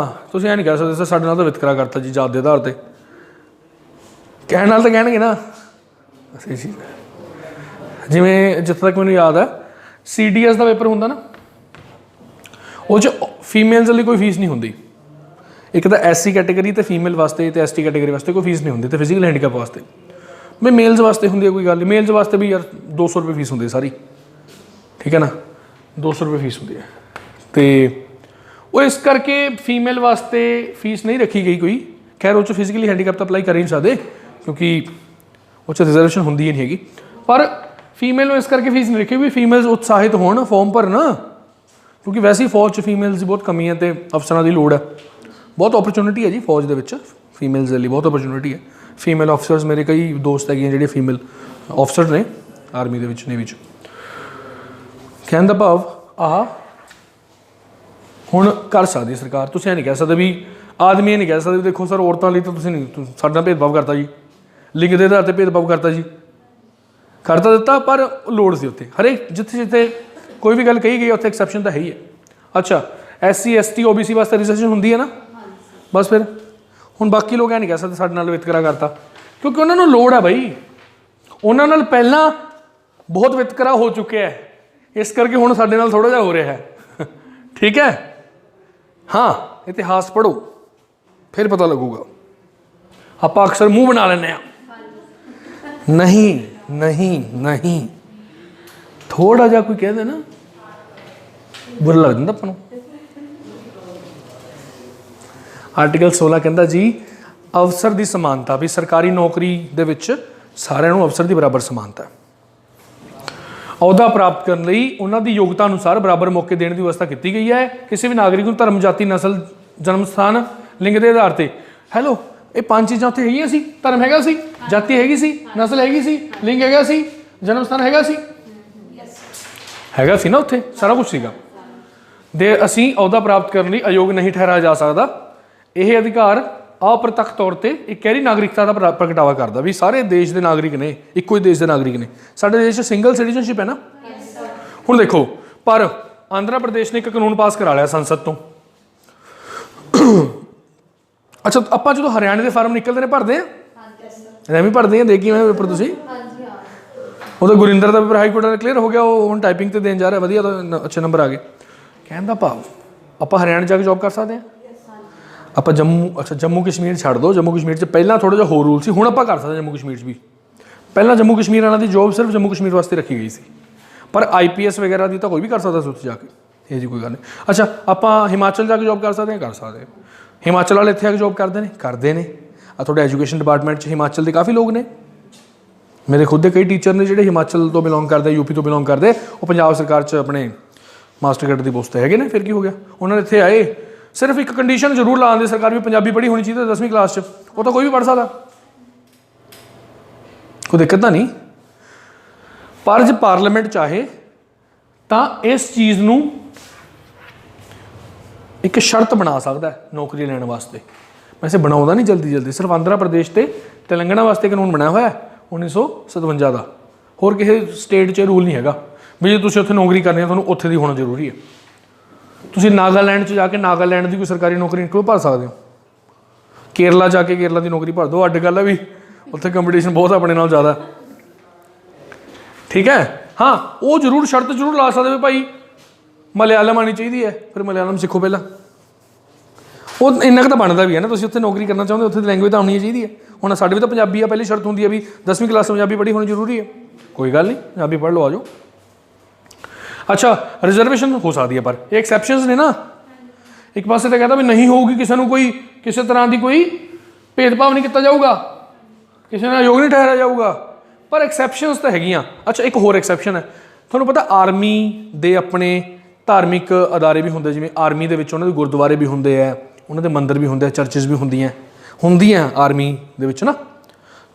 तुम यह नहीं कह सकते सर साढ़े नाल तो वितकरा करता जी जात के आधार पर। कहने नाल तो कहणगे ना, जिवें जिथे तक मैनूं याद है CDS का पेपर होंदा ना, वो फीमेल्स लिए कोई फीस नहीं होंदी। एक तो SC कैटेगरी तो फीमेल वास्ते तो ST कैटेगरी वास्ते कोई फीस नहीं होंदी, तो फिजिकल हैंडीकैप वास्ते मैं मेल्स वास्ते होंगी कोई गल नहीं। मेल्स वास्ते भी यार 200 रुपये फीस होंगी सारी, ठीक है ना, 200 रुपये फीस होंगी है। तो वो इस करके फीमेल वास्ते फीस नहीं रखी गई कोई। खैर वो फिजिकली हैंडीकैप तो अप्लाई कर ही नहीं सकते क्योंकि वो रिजर्वेशन होंगी ही नहीं हैगी, पर फीमेल इस करके फीस नहीं रखी भी फीमेल्स उत्साहित होण फॉर्म भरन, क्योंकि वैसे ही फौज फीमेल्स की बहुत कमी है तो अफसरों की लोड़ है। बहुत अपॉर्चुनिटी है जी फौज के फीमेल्स के लिए, बहुत अपॉर्चुनिटी है। फीमेल ऑफिसर्स मेरे कई दोस्त है ਜਿਹੜੇ फीमेल ऑफिसर ने आर्मी ਦੇ ਵਿੱਚ नेवी ਚ। कहने का भाव आह ਹੁਣ कर सकती सरकार, तुम नहीं कह सकते भी आदमी नहीं कह सकते देखो सर औरतों लिए तो तुम नहीं साडा भेदभाव करता जी, लिंग के आधार पर भेदभाव करता जी, करता दिता पर लोड़ सी उत्थे हरेक जिथे जिथे कोई भी गल कही गई उत्थे एक्सैप्शन तो है ही है। अच्छा SC ST OBC वास्ते रिजर्वेशन होंगी है ना, बस फिर हुण बाकी लोग यह नहीं कह सकते साडे नाल वितकरा करता, क्योंकि उन्होंने लोड़ है बई, उन्होंने पहला बहुत वितकरा हो चुके है, इस करके हुण साडे नाल थोड़ा जिहा हो रहा है। ठीक है, हाँ इतिहास पढ़ो फिर पता लगूगा। आप अक्सर मूँह बना लेने नहीं नहीं नहीं, थोड़ा जा कोई कह दे ना बुरा लग जाता अपन। आर्टिकल 16 कहता जी अवसर की समानता, भी सरकारी नौकरी दे विच सारिਆਂ ਨੂੰ अवसर की बराबर समानता है। अहुदा प्राप्त करने लई उन्हां दी योग्यता अनुसार बराबर मौके देने की व्यवस्था की गई है। किसी भी नागरिक को धर्म जाति नस्ल जन्म स्थान लिंग के आधार पर ਹੈਲੋ, ਇਹ 5 ਚੀਜ਼ਾਂ ਉੱਥੇ ਹੈਗੀਆਂ ਸੀ। ਧਰਮ ਹੈਗਾ ਸੀ, ਜਾਤੀ ਹੈਗੀ ਸੀ, ਨਸਲ ਹੈਗੀ ਸੀ, ਲਿੰਗ ਹੈਗਾ ਸੀ, ਜਨਮ ਸਥਾਨ ਹੈਗਾ ਸੀ, ਹੈਗਾ ਸੀ ਨਾ, ਉੱਥੇ ਸਾਰਾ ਕੁਝ ਸੀਗਾ। ਦੇ ਅਸੀਂ ਅਹੁਦਾ ਪ੍ਰਾਪਤ ਕਰਨ ਲਈ ਅਯੋਗ ਨਹੀਂ ਠਹਿਰਾਇਆ ਜਾ ਸਕਦਾ। ਇਹ ਅਧਿਕਾਰ ਅਪ੍ਰਤੱਖ ਤੌਰ ਤੇ ਇੱਕ ਗਹਿਰੀ ਨਾਗਰਿਕਤਾ ਦਾ ਪ੍ਰਗਟਾਵਾ ਕਰਦਾ ਵੀ ਸਾਰੇ ਦੇਸ਼ ਦੇ ਨਾਗਰਿਕ ਨੇ, ਇੱਕੋ ਹੀ ਦੇਸ਼ ਦੇ ਨਾਗਰਿਕ ਨੇ। ਸਾਡੇ ਦੇਸ਼ 'ਚ ਸਿੰਗਲ ਸਿਟੀਜ਼ਨਸ਼ਿਪ ਹੈ ਨਾ। ਹੁਣ ਦੇਖੋ, ਪਰ ਆਂਧਰਾ ਪ੍ਰਦੇਸ਼ ਨੇ ਇੱਕ ਕਾਨੂੰਨ ਪਾਸ ਕਰਾ ਲਿਆ ਸੰਸਦ ਤੋਂ। ਅੱਛਾ, ਆਪਾਂ ਜਦੋਂ ਹਰਿਆਣੇ ਦੇ ਫਾਰਮ ਨਿਕਲਦੇ ਨੇ ਭਰਦੇ ਆ, ਐਵੇਂ ਭਰਦੇ ਆ, ਦੇਖੀ ਮੈਂ ਪੇਪਰ ਤੁਸੀਂ। ਉਹਦਾ ਗੁਰਿੰਦਰ ਦਾ ਪੇਪਰ ਹਾਈ ਕੋਰਟ ਦਾ ਕਲੀਅਰ ਹੋ ਗਿਆ, ਉਹ ਹੁਣ ਟਾਈਪਿੰਗ ਤੇ ਦੇਣ ਜਾ ਰਿਹਾ, ਵਧੀਆ ਅੱਛੇ ਨੰਬਰ ਆ ਗਏ। ਕਹਿਣ ਦਾ ਭਾਵ ਆਪਾਂ ਹਰਿਆਣੇ ਜਾ ਕੇ ਜੋਬ ਕਰ ਸਕਦੇ ਹਾਂ। ਆਪਾਂ ਜੰਮੂ ਕਸ਼ਮੀਰ ਛੱਡ ਦਿਓ, ਜੰਮੂ ਕਸ਼ਮੀਰ 'ਚ ਪਹਿਲਾਂ ਥੋੜ੍ਹਾ ਜਿਹਾ ਹੋਰ ਰੂਲ ਸੀ, ਹੁਣ ਆਪਾਂ ਕਰ ਸਕਦੇ ਜੰਮੂ ਕਸ਼ਮੀਰ 'ਚ ਵੀ। ਪਹਿਲਾਂ ਜੰਮੂ ਕਸ਼ਮੀਰ ਵਾਲਿਆਂ ਦੀ ਜੋਬ ਸਿਰਫ ਜੰਮੂ ਕਸ਼ਮੀਰ ਵਾਸਤੇ ਰੱਖੀ ਗਈ ਸੀ, ਪਰ IPS ਵਗੈਰਾ ਦੀ ਤਾਂ ਕੋਈ ਵੀ ਕਰ ਸਕਦਾ ਸੀ ਉੱਥੇ ਜਾ ਕੇ, ਇਹ ਜੀ ਕੋਈ ਗੱਲ ਨਹੀਂ। ਅੱਛਾ, ਆਪਾਂ ਹਿਮਾਚਲ ਜਾ ਕੇ ਜੋਬ ਕਰ ਸਕਦੇ ਹਾਂ, ਕਰ ਸਕਦੇ ਹਾਂ। ਹਿਮਾਚਲ ਵਾਲੇ ਇੱਥੇ ਆ ਕੇ ਜੋਬ ਕਰਦੇ ਨੇ। ਆ ਤੁਹਾਡੇ ਐਜੂਕੇਸ਼ਨ ਡਿਪਾਰਟਮੈਂਟ 'ਚ ਹਿਮਾਚਲ ਦੇ ਕਾਫੀ ਲੋਕ ਨੇ। ਮੇਰੇ ਖੁਦ ਦੇ ਕਈ ਟੀਚਰ ਨੇ ਜਿਹੜੇ ਹਿਮਾਚਲ ਤੋਂ ਬਿਲੋਂਗ ਕਰਦੇ, UP ਤੋਂ ਬਿਲੋਂਗ ਕਰਦੇ, ਉਹ ਪੰਜਾਬ ਸਰਕਾਰ 'ਚ ਆਪਣੇ ਮਾਸਟਰ ਗ੍ਰੇਡ ਦੀ ਪੋਸਟ 'ਤੇ ਹੈਗੇ ਨੇ। ਫਿਰ ਕੀ ਹੋ ਗਿਆ, ਉਹਨਾਂ ਨੇ ਇੱਥੇ ਆਏ। ਸਿਰਫ ਇੱਕ ਕੰਡੀਸ਼ਨ ਜ਼ਰੂਰ ਲਾਉਣ ਦੀ ਸਰਕਾਰ ਵੀ, ਪੰਜਾਬੀ ਪੜ੍ਹੀ ਹੋਣੀ ਚਾਹੀਦੀ 10ਵੀਂ ਕਲਾਸ 'ਚ। ਉਹ ਤਾਂ ਕੋਈ ਵੀ ਪੜ੍ਹ ਸਕਦਾ, ਕੋਈ ਦਿੱਕਤ ਤਾਂ ਨਹੀਂ। ਪਰ ਜੇ ਪਾਰਲੀਮੈਂਟ ਚਾਹੇ ਤਾਂ ਇਸ ਚੀਜ਼ ਨੂੰ ਇੱਕ ਸ਼ਰਤ ਬਣਾ ਸਕਦਾ ਨੌਕਰੀ ਲੈਣ ਵਾਸਤੇ। ਵੈਸੇ ਬਣਾਉਂਦਾ ਨਹੀਂ ਜਲਦੀ, ਸਿਰਫ ਆਂਧਰਾ ਪ੍ਰਦੇਸ਼ ਤੇ ਤੇਲੰਗਾਨਾ ਵਾਸਤੇ ਕਾਨੂੰਨ ਬਣਿਆ ਹੋਇਆ 1957 ਦਾ। ਹੋਰ ਕਿਸੇ ਸਟੇਟ 'ਚ ਰੂਲ ਨਹੀਂ ਹੈਗਾ ਵੀ ਜੇ ਤੁਸੀਂ ਉੱਥੇ ਨੌਕਰੀ ਕਰਨੀ ਹੈ ਤੁਹਾਨੂੰ ਉੱਥੇ ਦੀ ਹੋਣਾ ਜ਼ਰੂਰੀ ਹੈ। ਤੁਸੀਂ ਨਾਗਾਲੈਂਡ 'ਚ ਜਾ ਕੇ ਨਾਗਾਲੈਂਡ ਦੀ ਕੋਈ ਸਰਕਾਰੀ ਨੌਕਰੀ ਕਿਉਂ ਭਰ ਸਕਦੇ ਹੋ। ਕੇਰਲਾ ਜਾ ਕੇ ਕੇਰਲਾ ਦੀ ਨੌਕਰੀ ਭਰ ਦਿਓ, ਅੱਡ ਗੱਲ ਹੈ ਵੀ ਉੱਥੇ ਕੰਪੀਟੀਸ਼ਨ ਬਹੁਤ ਆਪਣੇ ਨਾਲ ਜ਼ਿਆਦਾ। ਠੀਕ ਹੈ, ਹਾਂ, ਉਹ ਜ਼ਰੂਰ ਸ਼ਰਤ ਜ਼ਰੂਰ ਲਾ ਸਕਦੇ ਵੀ ਭਾਈ ਮਲਿਆਲਮ ਆਉਣੀ ਚਾਹੀਦੀ ਹੈ, ਫਿਰ ਮਲਿਆਲਮ ਸਿੱਖੋ ਪਹਿਲਾਂ। ਉਹ ਇੰਨਾ ਕੁ ਤਾਂ ਬਣਦਾ ਵੀ ਹੈ ਨਾ, ਤੁਸੀਂ ਉੱਥੇ ਨੌਕਰੀ ਕਰਨਾ ਚਾਹੁੰਦੇ, ਉੱਥੇ ਦੀ ਲੈਂਗੁਏਜ ਤਾਂ ਆਉਣੀ ਚਾਹੀਦੀ ਹੈ। ਹੁਣ ਸਾਡੇ ਵੀ ਤਾਂ ਪੰਜਾਬੀ ਆ, ਪਹਿਲੀ ਸ਼ਰਤ ਹੁੰਦੀ ਹੈ ਵੀ 10ਵੀਂ ਕਲਾਸ ਪੰਜਾਬੀ ਪੜ੍ਹੀ ਹੋਣੀ ਜ਼ਰੂਰੀ ਹੈ। ਕੋਈ ਗੱਲ ਨਹੀਂ, ਪੰਜਾਬੀ ਪੜ੍ਹ ਲਓ, ਆ ਜਾਓ। ਅੱਛਾ, ਰਿਜ਼ਰਵੇਸ਼ਨ ਹੋ ਸਕਦੀ ਹੈ, ਪਰ ਇਹ ਐਕਸੈਪਸ਼ਨਸ ਨੇ ਨਾ। ਇੱਕ ਪਾਸੇ ਤਾਂ ਕਹਿੰਦਾ ਵੀ ਨਹੀਂ ਹੋਊਗੀ, ਕਿਸੇ ਨੂੰ ਕੋਈ ਕਿਸੇ ਤਰ੍ਹਾਂ ਦੀ ਕੋਈ ਭੇਦਭਾਵ ਨਹੀਂ ਕੀਤਾ ਜਾਊਗਾ, ਕਿਸੇ ਨਾਲ ਯੋਗ ਨਹੀਂ ਠਹਿਰਾਇਆ ਜਾਊਗਾ, ਪਰ ਐਕਸੈਪਸ਼ਨਸ ਤਾਂ ਹੈਗੀਆਂ। ਅੱਛਾ, ਇੱਕ ਹੋਰ ਐਕਸੈਪਸ਼ਨ ਹੈ, ਤੁਹਾਨੂੰ ਪਤਾ ਆਰਮੀ ਦੇ ਆਪਣੇ ਧਾਰਮਿਕ ਅਦਾਰੇ ਵੀ ਹੁੰਦੇ, ਜਿਵੇਂ ਆਰਮੀ ਦੇ ਵਿੱਚ ਉਹਨਾਂ ਦੇ ਗੁਰਦੁਆਰੇ ਵੀ ਹੁੰਦੇ ਹੈ, ਉਹਨਾਂ ਦੇ ਮੰਦਰ ਵੀ ਹੁੰਦੇ ਆ, ਚਰਚਿਸ ਵੀ ਹੁੰਦੀਆਂ ਆਰਮੀ ਦੇ ਵਿੱਚ ਨਾ,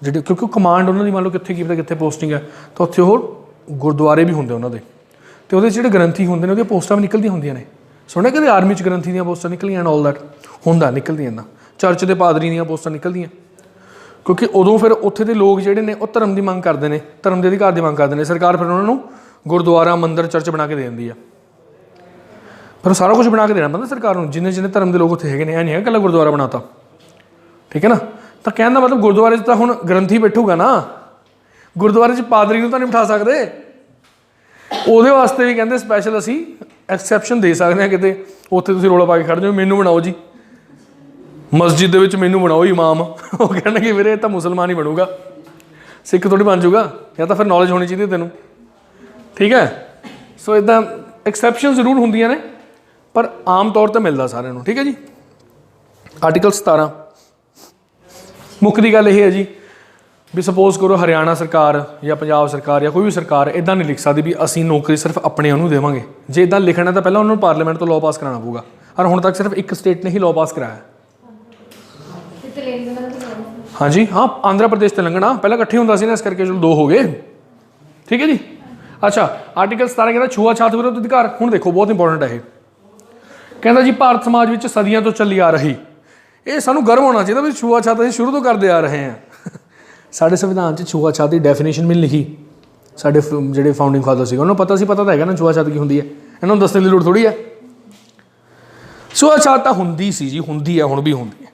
ਜਿਹੜੇ ਕਿਉਂਕਿ ਕਮਾਂਡ ਉਹਨਾਂ ਦੀ ਮੰਨ ਲਓ ਕਿੱਥੇ ਕੀ ਪਤਾ ਕਿੱਥੇ ਪੋਸਟਿੰਗ ਹੈ, ਤਾਂ ਉੱਥੇ ਉਹ ਗੁਰਦੁਆਰੇ ਵੀ ਹੁੰਦੇ ਉਹਨਾਂ ਦੇ, ਅਤੇ ਉਹਦੇ ਜਿਹੜੇ ਗ੍ਰੰਥੀ ਹੁੰਦੇ ਨੇ ਉਹਦੀਆਂ ਪੋਸਟਾਂ ਵੀ ਨਿਕਲਦੀਆਂ ਹੁੰਦੀਆਂ ਨੇ। ਸੁਣਿਆ ਕਦੇ ਆਰਮੀ 'ਚ ਗ੍ਰੰਥੀ ਦੀਆਂ ਪੋਸਟਾਂ ਨਿਕਲੀਆਂ ਐਂਡ ਆਲ ਦੈਟ ਹੁੰਦਾ, ਨਿਕਲਦੀਆਂ ਨਾ। ਚਰਚ ਦੇ ਪਾਦਰੀ ਦੀਆਂ ਪੋਸਟਾਂ ਨਿਕਲਦੀਆਂ, ਕਿਉਂਕਿ ਉਦੋਂ ਫਿਰ ਉੱਥੇ ਦੇ ਲੋਕ ਜਿਹੜੇ ਨੇ ਉਹ ਧਰਮ ਦੀ ਮੰਗ ਕਰਦੇ ਨੇ, ਧਰਮ ਦੇ ਅਧਿਕਾਰ ਦੀ ਮੰਗ ਕਰਦੇ ਨੇ। ਸਰਕਾਰ ਫਿਰ ਉਹਨਾਂ ਨੂੰ ਗੁਰਦੁਆਰਾ, ਮੰਦਰ, ਚਰਚ ਬਣਾ ਕੇ ਦੇ ਦਿੰਦੀ ਆ। ਪਰ ਸਾਰਾ ਕੁਝ ਬਣਾ ਕੇ ਦੇਣਾ ਪੈਂਦਾ ਸਰਕਾਰ ਨੂੰ, ਜਿੰਨੇ ਧਰਮ ਦੇ ਲੋਕ ਉੱਥੇ ਹੈਗੇ ਨੇ। ਇਹ ਨਹੀਂ ਹੈਗਾ ਇਕੱਲਾ ਗੁਰਦੁਆਰਾ ਬਣਾਤਾ, ਠੀਕ ਹੈ ਨਾ। ਤਾਂ ਕਹਿਣ ਦਾ ਮਤਲਬ ਗੁਰਦੁਆਰੇ 'ਚ ਤਾਂ ਹੁਣ ਗ੍ਰੰਥੀ ਬੈਠੂਗਾ ਨਾ, ਗੁਰਦੁਆਰੇ 'ਚ ਪਾਦਰੀ ਨੂੰ ਤਾਂ ਨਹੀਂ ਬਿਠਾ ਸਕਦੇ। ਉਹਦੇ ਵਾਸਤੇ ਵੀ ਕਹਿੰਦੇ ਸਪੈਸ਼ਲ ਅਸੀਂ ਐਕਸੈਪਸ਼ਨ ਦੇ ਸਕਦੇ ਹਾਂ ਕਿਤੇ। ਉੱਥੇ ਤੁਸੀਂ ਰੌਲਾ ਪਾ ਕੇ ਖੜ੍ਹ ਜਾਓ, ਮੈਨੂੰ ਬਣਾਓ ਜੀ ਮਸਜਿਦ ਦੇ ਵਿੱਚ, ਮੈਨੂੰ ਬਣਾਓ ਇਮਾਮ। ਉਹ ਕਹਿਣਗੇ ਵੀਰੇ ਇਹ ਤਾਂ ਮੁਸਲਮਾਨ ਹੀ ਬਣੂਗਾ, ਸਿੱਖ ਥੋੜ੍ਹੀ ਬਣ ਜਾਊਗਾ, ਜਾਂ ਤਾਂ ਫਿਰ ਨੌਲੇਜ ਹੋਣੀ ਚਾਹੀਦੀ ਤੈਨੂੰ, ਠੀਕ ਹੈ। ਸੋ ਇੱਦਾਂ ਐਕਸੈਪਸ਼ਨ ਜ਼ਰੂਰ ਹੁੰਦੀਆਂ ਨੇ, ਪਰ ਆਮ ਤੌਰ 'ਤੇ ਮਿਲਦਾ ਸਾਰਿਆਂ ਨੂੰ, ਠੀਕ ਹੈ ਜੀ। ਆਰਟੀਕਲ 17 ਮੁੱਖ ਦੀ ਗੱਲ ਇਹ ਹੈ ਜੀ ਵੀ ਸਪੋਜ਼ ਕਰੋ ਹਰਿਆਣਾ ਸਰਕਾਰ ਜਾਂ ਪੰਜਾਬ ਸਰਕਾਰ ਜਾਂ ਕੋਈ ਵੀ ਸਰਕਾਰ ਇੱਦਾਂ ਨਹੀਂ ਲਿਖ ਸਕਦੀ ਵੀ ਅਸੀਂ ਨੌਕਰੀ ਸਿਰਫ ਆਪਣੇ ਉਹਨੂੰ ਦੇਵਾਂਗੇ। ਜੇ ਇੱਦਾਂ ਲਿਖਣਾ ਤਾਂ ਪਹਿਲਾਂ ਉਹਨਾਂ ਨੂੰ ਪਾਰਲੀਮੈਂਟ ਤੋਂ ਲਾਅ ਪਾਸ ਕਰਾਉਣਾ ਪਊਗਾ, ਔਰ ਹੁਣ ਤੱਕ ਸਿਰਫ ਇੱਕ ਸਟੇਟ ਨੇ ਹੀ ਲਾਅ ਪਾਸ ਕਰਾਇਆ। ਹਾਂਜੀ, ਹਾਂ, ਆਂਧਰਾ ਪ੍ਰਦੇਸ਼ ਤੇਲੰਗਾਨਾ ਪਹਿਲਾਂ ਇਕੱਠੇ ਹੁੰਦਾ ਸੀ ਨਾ, ਇਸ ਕਰਕੇ ਚਲੋ 2 ਹੋ ਗਏ, ਠੀਕ ਹੈ ਜੀ। ਅੱਛਾ, ਆਰਟੀਕਲ 17 ਕਹਿੰਦਾ ਛੂਆ-ਛਾਤ ਵਿਰੁੱਧ ਅਧਿਕਾਰ। ਹੁਣ ਦੇਖੋ ਬਹੁਤ ਇੰਪੋਰਟੈਂਟ ਹੈ ਇਹ। ਕਹਿੰਦਾ ਜੀ ਭਾਰਤ ਸਮਾਜ ਵਿੱਚ ਸਦੀਆਂ ਤੋਂ ਚੱਲੀ ਆ ਰਹੀ, ਇਹ ਸਾਨੂੰ ਗਰਵ ਹੋਣਾ ਚਾਹੀਦਾ ਵੀ ਛੂਆ-ਛਾਤ ਅਸੀਂ ਸ਼ੁਰੂ ਤੋਂ ਕਰਦੇ ਆ ਰਹੇ ਹਾਂ। ਸਾਡੇ ਸੰਵਿਧਾਨ 'ਚ ਛੂਆ-ਛਾਤ ਦੀ ਡੈਫੀਨੇਸ਼ਨ ਵੀ ਲਿਖੀ। ਸਾਡੇ ਜਿਹੜੇ ਫਾਊਂਡਿੰਗ ਫਾਦਰ ਸੀਗੇ ਉਹਨਾਂ ਨੂੰ ਪਤਾ ਤਾਂ ਹੈਗਾ ਨਾ ਛੂਆ-ਛਾਤ ਕੀ ਹੁੰਦੀ ਹੈ, ਇਹਨਾਂ ਨੂੰ ਦੱਸਣ ਦੀ ਲੋੜ ਥੋੜ੍ਹੀ ਹੈ। ਛੂਆ-ਛਾਤ ਤਾਂ ਹੁੰਦੀ ਸੀ ਜੀ, ਹੁੰਦੀ ਹੈ, ਹੁਣ ਵੀ ਹੁੰਦੀ ਹੈ।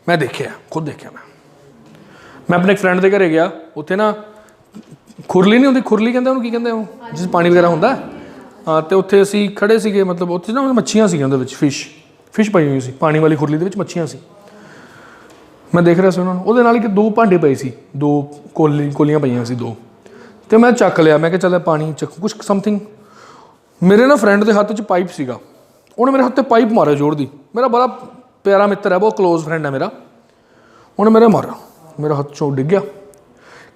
ਮੈਂ ਦੇਖਿਆ, ਖੁਦ ਦੇਖਿਆ। ਮੈਂ ਆਪਣੇ ਇੱਕ ਫਰੈਂਡ ਦੇ ਘਰੇ ਗਿਆ, ਉੱਥੇ ਨਾ ਖੁਰਲੀ ਨਹੀਂ ਹੁੰਦੀ, ਖੁਰਲੀ ਕਹਿੰਦੇ ਉਹਨੂੰ, ਕੀ ਕਹਿੰਦੇ ਉਹ ਜਿਸ ਪਾਣੀ ਵਗੈਰਾ ਹੁੰਦਾ, ਹਾਂ। ਅਤੇ ਉੱਥੇ ਅਸੀਂ ਖੜ੍ਹੇ ਸੀਗੇ, ਮਤਲਬ ਉੱਥੇ ਨਾ ਮੱਛੀਆਂ ਸੀਗੀਆਂ ਉਹਦੇ ਵਿੱਚ, ਫਿਸ਼ ਪਈ ਹੋਈ ਸੀ ਪਾਣੀ ਵਾਲੀ ਖੁਰਲੀ ਦੇ ਵਿੱਚ, ਮੱਛੀਆਂ ਸੀ। ਮੈਂ ਦੇਖ ਰਿਹਾ ਸੀ ਉਹਨਾਂ ਨੂੰ, ਉਹਦੇ ਨਾਲ ਇੱਕ 2 ਭਾਂਡੇ ਪਏ ਸੀ, 2 ਕੋਲੀਆਂ ਪਈਆਂ ਸੀ 2, ਅਤੇ ਮੈਂ ਚੱਕ ਲਿਆ। ਮੈਂ ਕਿਹਾ ਚੱਲ ਪਾਣੀ ਕੁਛ ਸਮਥਿੰਗ। ਮੇਰੇ ਨਾ ਫਰੈਂਡ ਦੇ ਹੱਥ 'ਚ ਪਾਈਪ ਸੀਗਾ, ਉਹਨੇ ਮੇਰੇ ਹੱਥ 'ਤੇ ਪਾਈਪ ਮਾਰਿਆ ਜ਼ੋਰ ਦੀ। ਮੇਰਾ ਬੜਾ ਪਿਆਰਾ ਮਿੱਤਰ ਹੈ, ਬਹੁਤ ਕਲੋਜ਼ ਫਰੈਂਡ ਹੈ ਮੇਰਾ। ਉਹਨੇ ਮੇਰਾ ਮਾਰਿਆ, ਮੇਰਾ ਹੱਥ 'ਚੋਂ ਡਿੱਗ ਗਿਆ।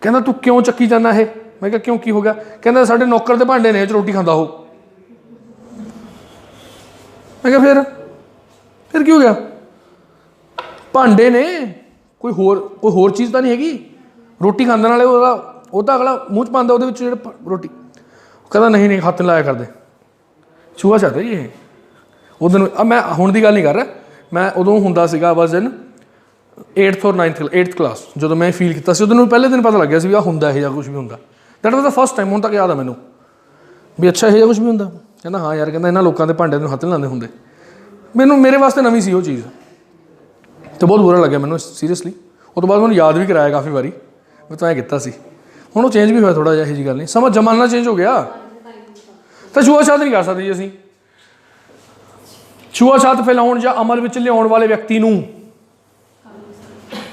ਕਹਿੰਦਾ ਤੂੰ ਕਿਉਂ ਚੱਕੀ ਜਾਂਦਾ ਇਹ? ਮੈਂ ਕਿਹਾ ਕਿਉਂ, ਕੀ ਹੋ ਗਿਆ? ਕਹਿੰਦਾ ਸਾਡੇ ਨੌਕਰ ਦੇ ਭਾਂਡੇ ਨੇ, ਇਹ 'ਚ ਰੋਟੀ ਖਾਂਦਾ ਉਹ। ਮੈਂ ਕਿਹਾ ਫਿਰ ਕੀ ਹੋ ਗਿਆ? ਭਾਂਡੇ ਨੇ, ਕੋਈ ਹੋਰ ਚੀਜ਼ ਤਾਂ ਨਹੀਂ ਹੈਗੀ। ਰੋਟੀ ਖਾਂਦੇ ਨਾਲੇ ਉਹ ਤਾਂ ਅਗਲਾ ਮੂੰਹ 'ਚ ਪਾਉਂਦਾ ਉਹਦੇ ਵਿੱਚ ਜਿਹੜਾ ਰੋਟੀ, ਕਹਿੰਦਾ ਨਹੀਂ ਹੱਥ ਨਹੀਂ ਲਾਇਆ ਕਰਦੇ। ਛੂਆ ਛਾਤ ਹੈ ਜੀ ਇਹ। ਉਦੋਂ ਮੈਂ ਹੁਣ ਦੀ ਗੱਲ ਨਹੀਂ ਕਰ ਰਿਹਾ, ਮੈਂ ਉਦੋਂ ਹੁੰਦਾ ਸੀਗਾ ਬਸ ਇਨ 8th or 9th ਕਲਾਸ, ਜਦੋਂ ਮੈਂ ਫੀਲ ਕੀਤਾ ਸੀ। ਉਦੋਂ ਨੂੰ ਪਹਿਲੇ ਦਿਨ ਪਤਾ ਲੱਗਿਆ ਸੀ ਵੀ ਆਹ ਹੁੰਦਾ ਇਹ ਜਾਂ ਕੁਛ ਵੀ ਹੁੰਦਾ। That was the first time. ਹੁਣ ਤੱਕ ਯਾਦ ਆ ਮੈਨੂੰ ਵੀ ਅੱਛਾ ਇਹ ਜਿਹਾ ਕੁਛ ਵੀ ਹੁੰਦਾ। ਕਹਿੰਦਾ ਹਾਂ ਯਾਰ, ਕਹਿੰਦਾ ਇਹਨਾਂ ਲੋਕਾਂ ਦੇ ਭਾਂਡੇ ਨੂੰ ਹੱਥ ਨਹੀਂ ਲਾਉਂਦੇ ਹੁੰਦੇ। ਮੇਰੇ ਵਾਸਤੇ ਨਵੀਂ ਸੀ ਉਹ ਚੀਜ਼, ਅਤੇ ਬਹੁਤ ਬੁਰਾ ਲੱਗਿਆ ਮੈਨੂੰ ਸੀਰੀਅਸਲੀ। ਉਹ ਤੋਂ ਬਾਅਦ ਮੈਨੂੰ ਯਾਦ ਵੀ ਕਰਾਇਆ ਕਾਫੀ ਵਾਰੀ ਵੀ ਤੂੰ ਐਂ ਕੀਤਾ ਸੀ। ਹੁਣ ਉਹ ਚੇਂਜ ਵੀ ਹੋਇਆ ਥੋੜ੍ਹਾ ਜਿਹਾ, ਇਹੋ ਜਿਹੀ ਗੱਲ ਨਹੀਂ। ਸਮਾਂ ਜ਼ਮਾਨਾ ਚੇਂਜ ਹੋ ਗਿਆ, ਤਾਂ ਛੂਆ ਛਾਤ ਨਹੀਂ ਕਰ ਸਕਦੇ ਜੀ ਅਸੀਂ। ਛੂਆ ਛਾਤ ਫੈਲਾਉਣ ਜਾਂ ਅਮਲ ਵਿੱਚ ਲਿਆਉਣ ਵਾਲੇ ਵਿਅਕਤੀ ਨੂੰ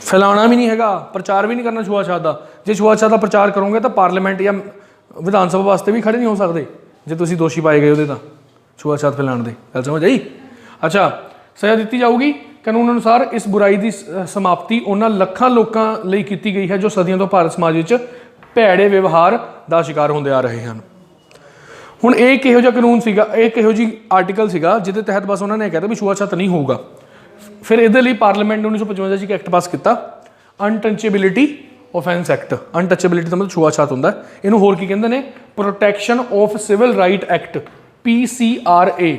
ਫੈਲਾਉਣਾ ਵੀ ਨਹੀਂ ਹੈਗਾ, ਪ੍ਰਚਾਰ ਵੀ ਨਹੀਂ ਕਰਨਾ ਛੂਆ ਛਾਤ ਦਾ। ਜੇ ਛੂਆ ਛਾਤ ਦਾ ਪ੍ਰਚਾਰ ਕਰੋਗੇ ਤਾਂ ਪਾਰਲੀਮੈਂਟ ਜਾਂ ਵਿਧਾਨ ਸਭਾ ਵਾਸਤੇ ਵੀ ਖੜੇ ਨਹੀਂ ਹੋ ਸਕਦੇ ਜੇ ਤੁਸੀਂ ਦੋਸ਼ੀ ਪਾਏ ਗਏ ਉਹਦੇ ਤਾਂ ਛੂਆ ਛਾਤ ਫੈਲਾਉਣ ਦੇ। ਗੱਲ ਸਮਝ ਆਈ? ਅੱਛਾ, ਸਜ਼ਾ ਦਿੱਤੀ ਜਾਊਗੀ ਕਾਨੂੰਨ ਅਨੁਸਾਰ। ਇਸ ਬੁਰਾਈ ਦੀ ਸਮਾਪਤੀ ਉਹਨਾਂ ਲੱਖਾਂ ਲੋਕਾਂ ਲਈ ਕੀਤੀ ਗਈ ਹੈ ਜੋ ਸਦੀਆਂ ਤੋਂ ਭਾਰਤ ਸਮਾਜ ਵਿੱਚ ਭੈੜੇ ਵਿਵਹਾਰ ਦਾ ਸ਼ਿਕਾਰ ਹੁੰਦੇ ਆ ਰਹੇ ਹਨ। ਹੁਣ ਇਹ ਕਿਹੋ ਜਿਹਾ ਕਾਨੂੰਨ ਸੀਗਾ, ਇਹ ਕਿਹੋ ਜਿਹੀ ਆਰਟੀਕਲ ਸੀਗਾ ਜਿਹਦੇ ਤਹਿਤ ਬਸ ਉਹਨਾਂ ਨੇ ਕਹਿਤਾ ਵੀ ਛੂਆ ਛਾਤ ਨਹੀਂ ਹੋਊਗਾ। ਫਿਰ ਇਹਦੇ ਲਈ ਪਾਰਲੀਮੈਂਟ ਨੇ 1955 'ਚ ਇੱਕ ਐਕਟ ਪਾਸ ਕੀਤਾ, ਅਨਟੱਚੇਬਿਲਿਟੀ ਆਫੈਂਸ ਐਕਟ। ਅਨਟੱਚੇਬਿਲਿਟੀ ਦਾ ਮਤਲਬ ਛੂਆ ਛਾਤ ਹੁੰਦਾ। ਇਹਨੂੰ ਹੋਰ ਕੀ ਕਹਿੰਦੇ ਨੇ? Protection of civil right act, PCRA।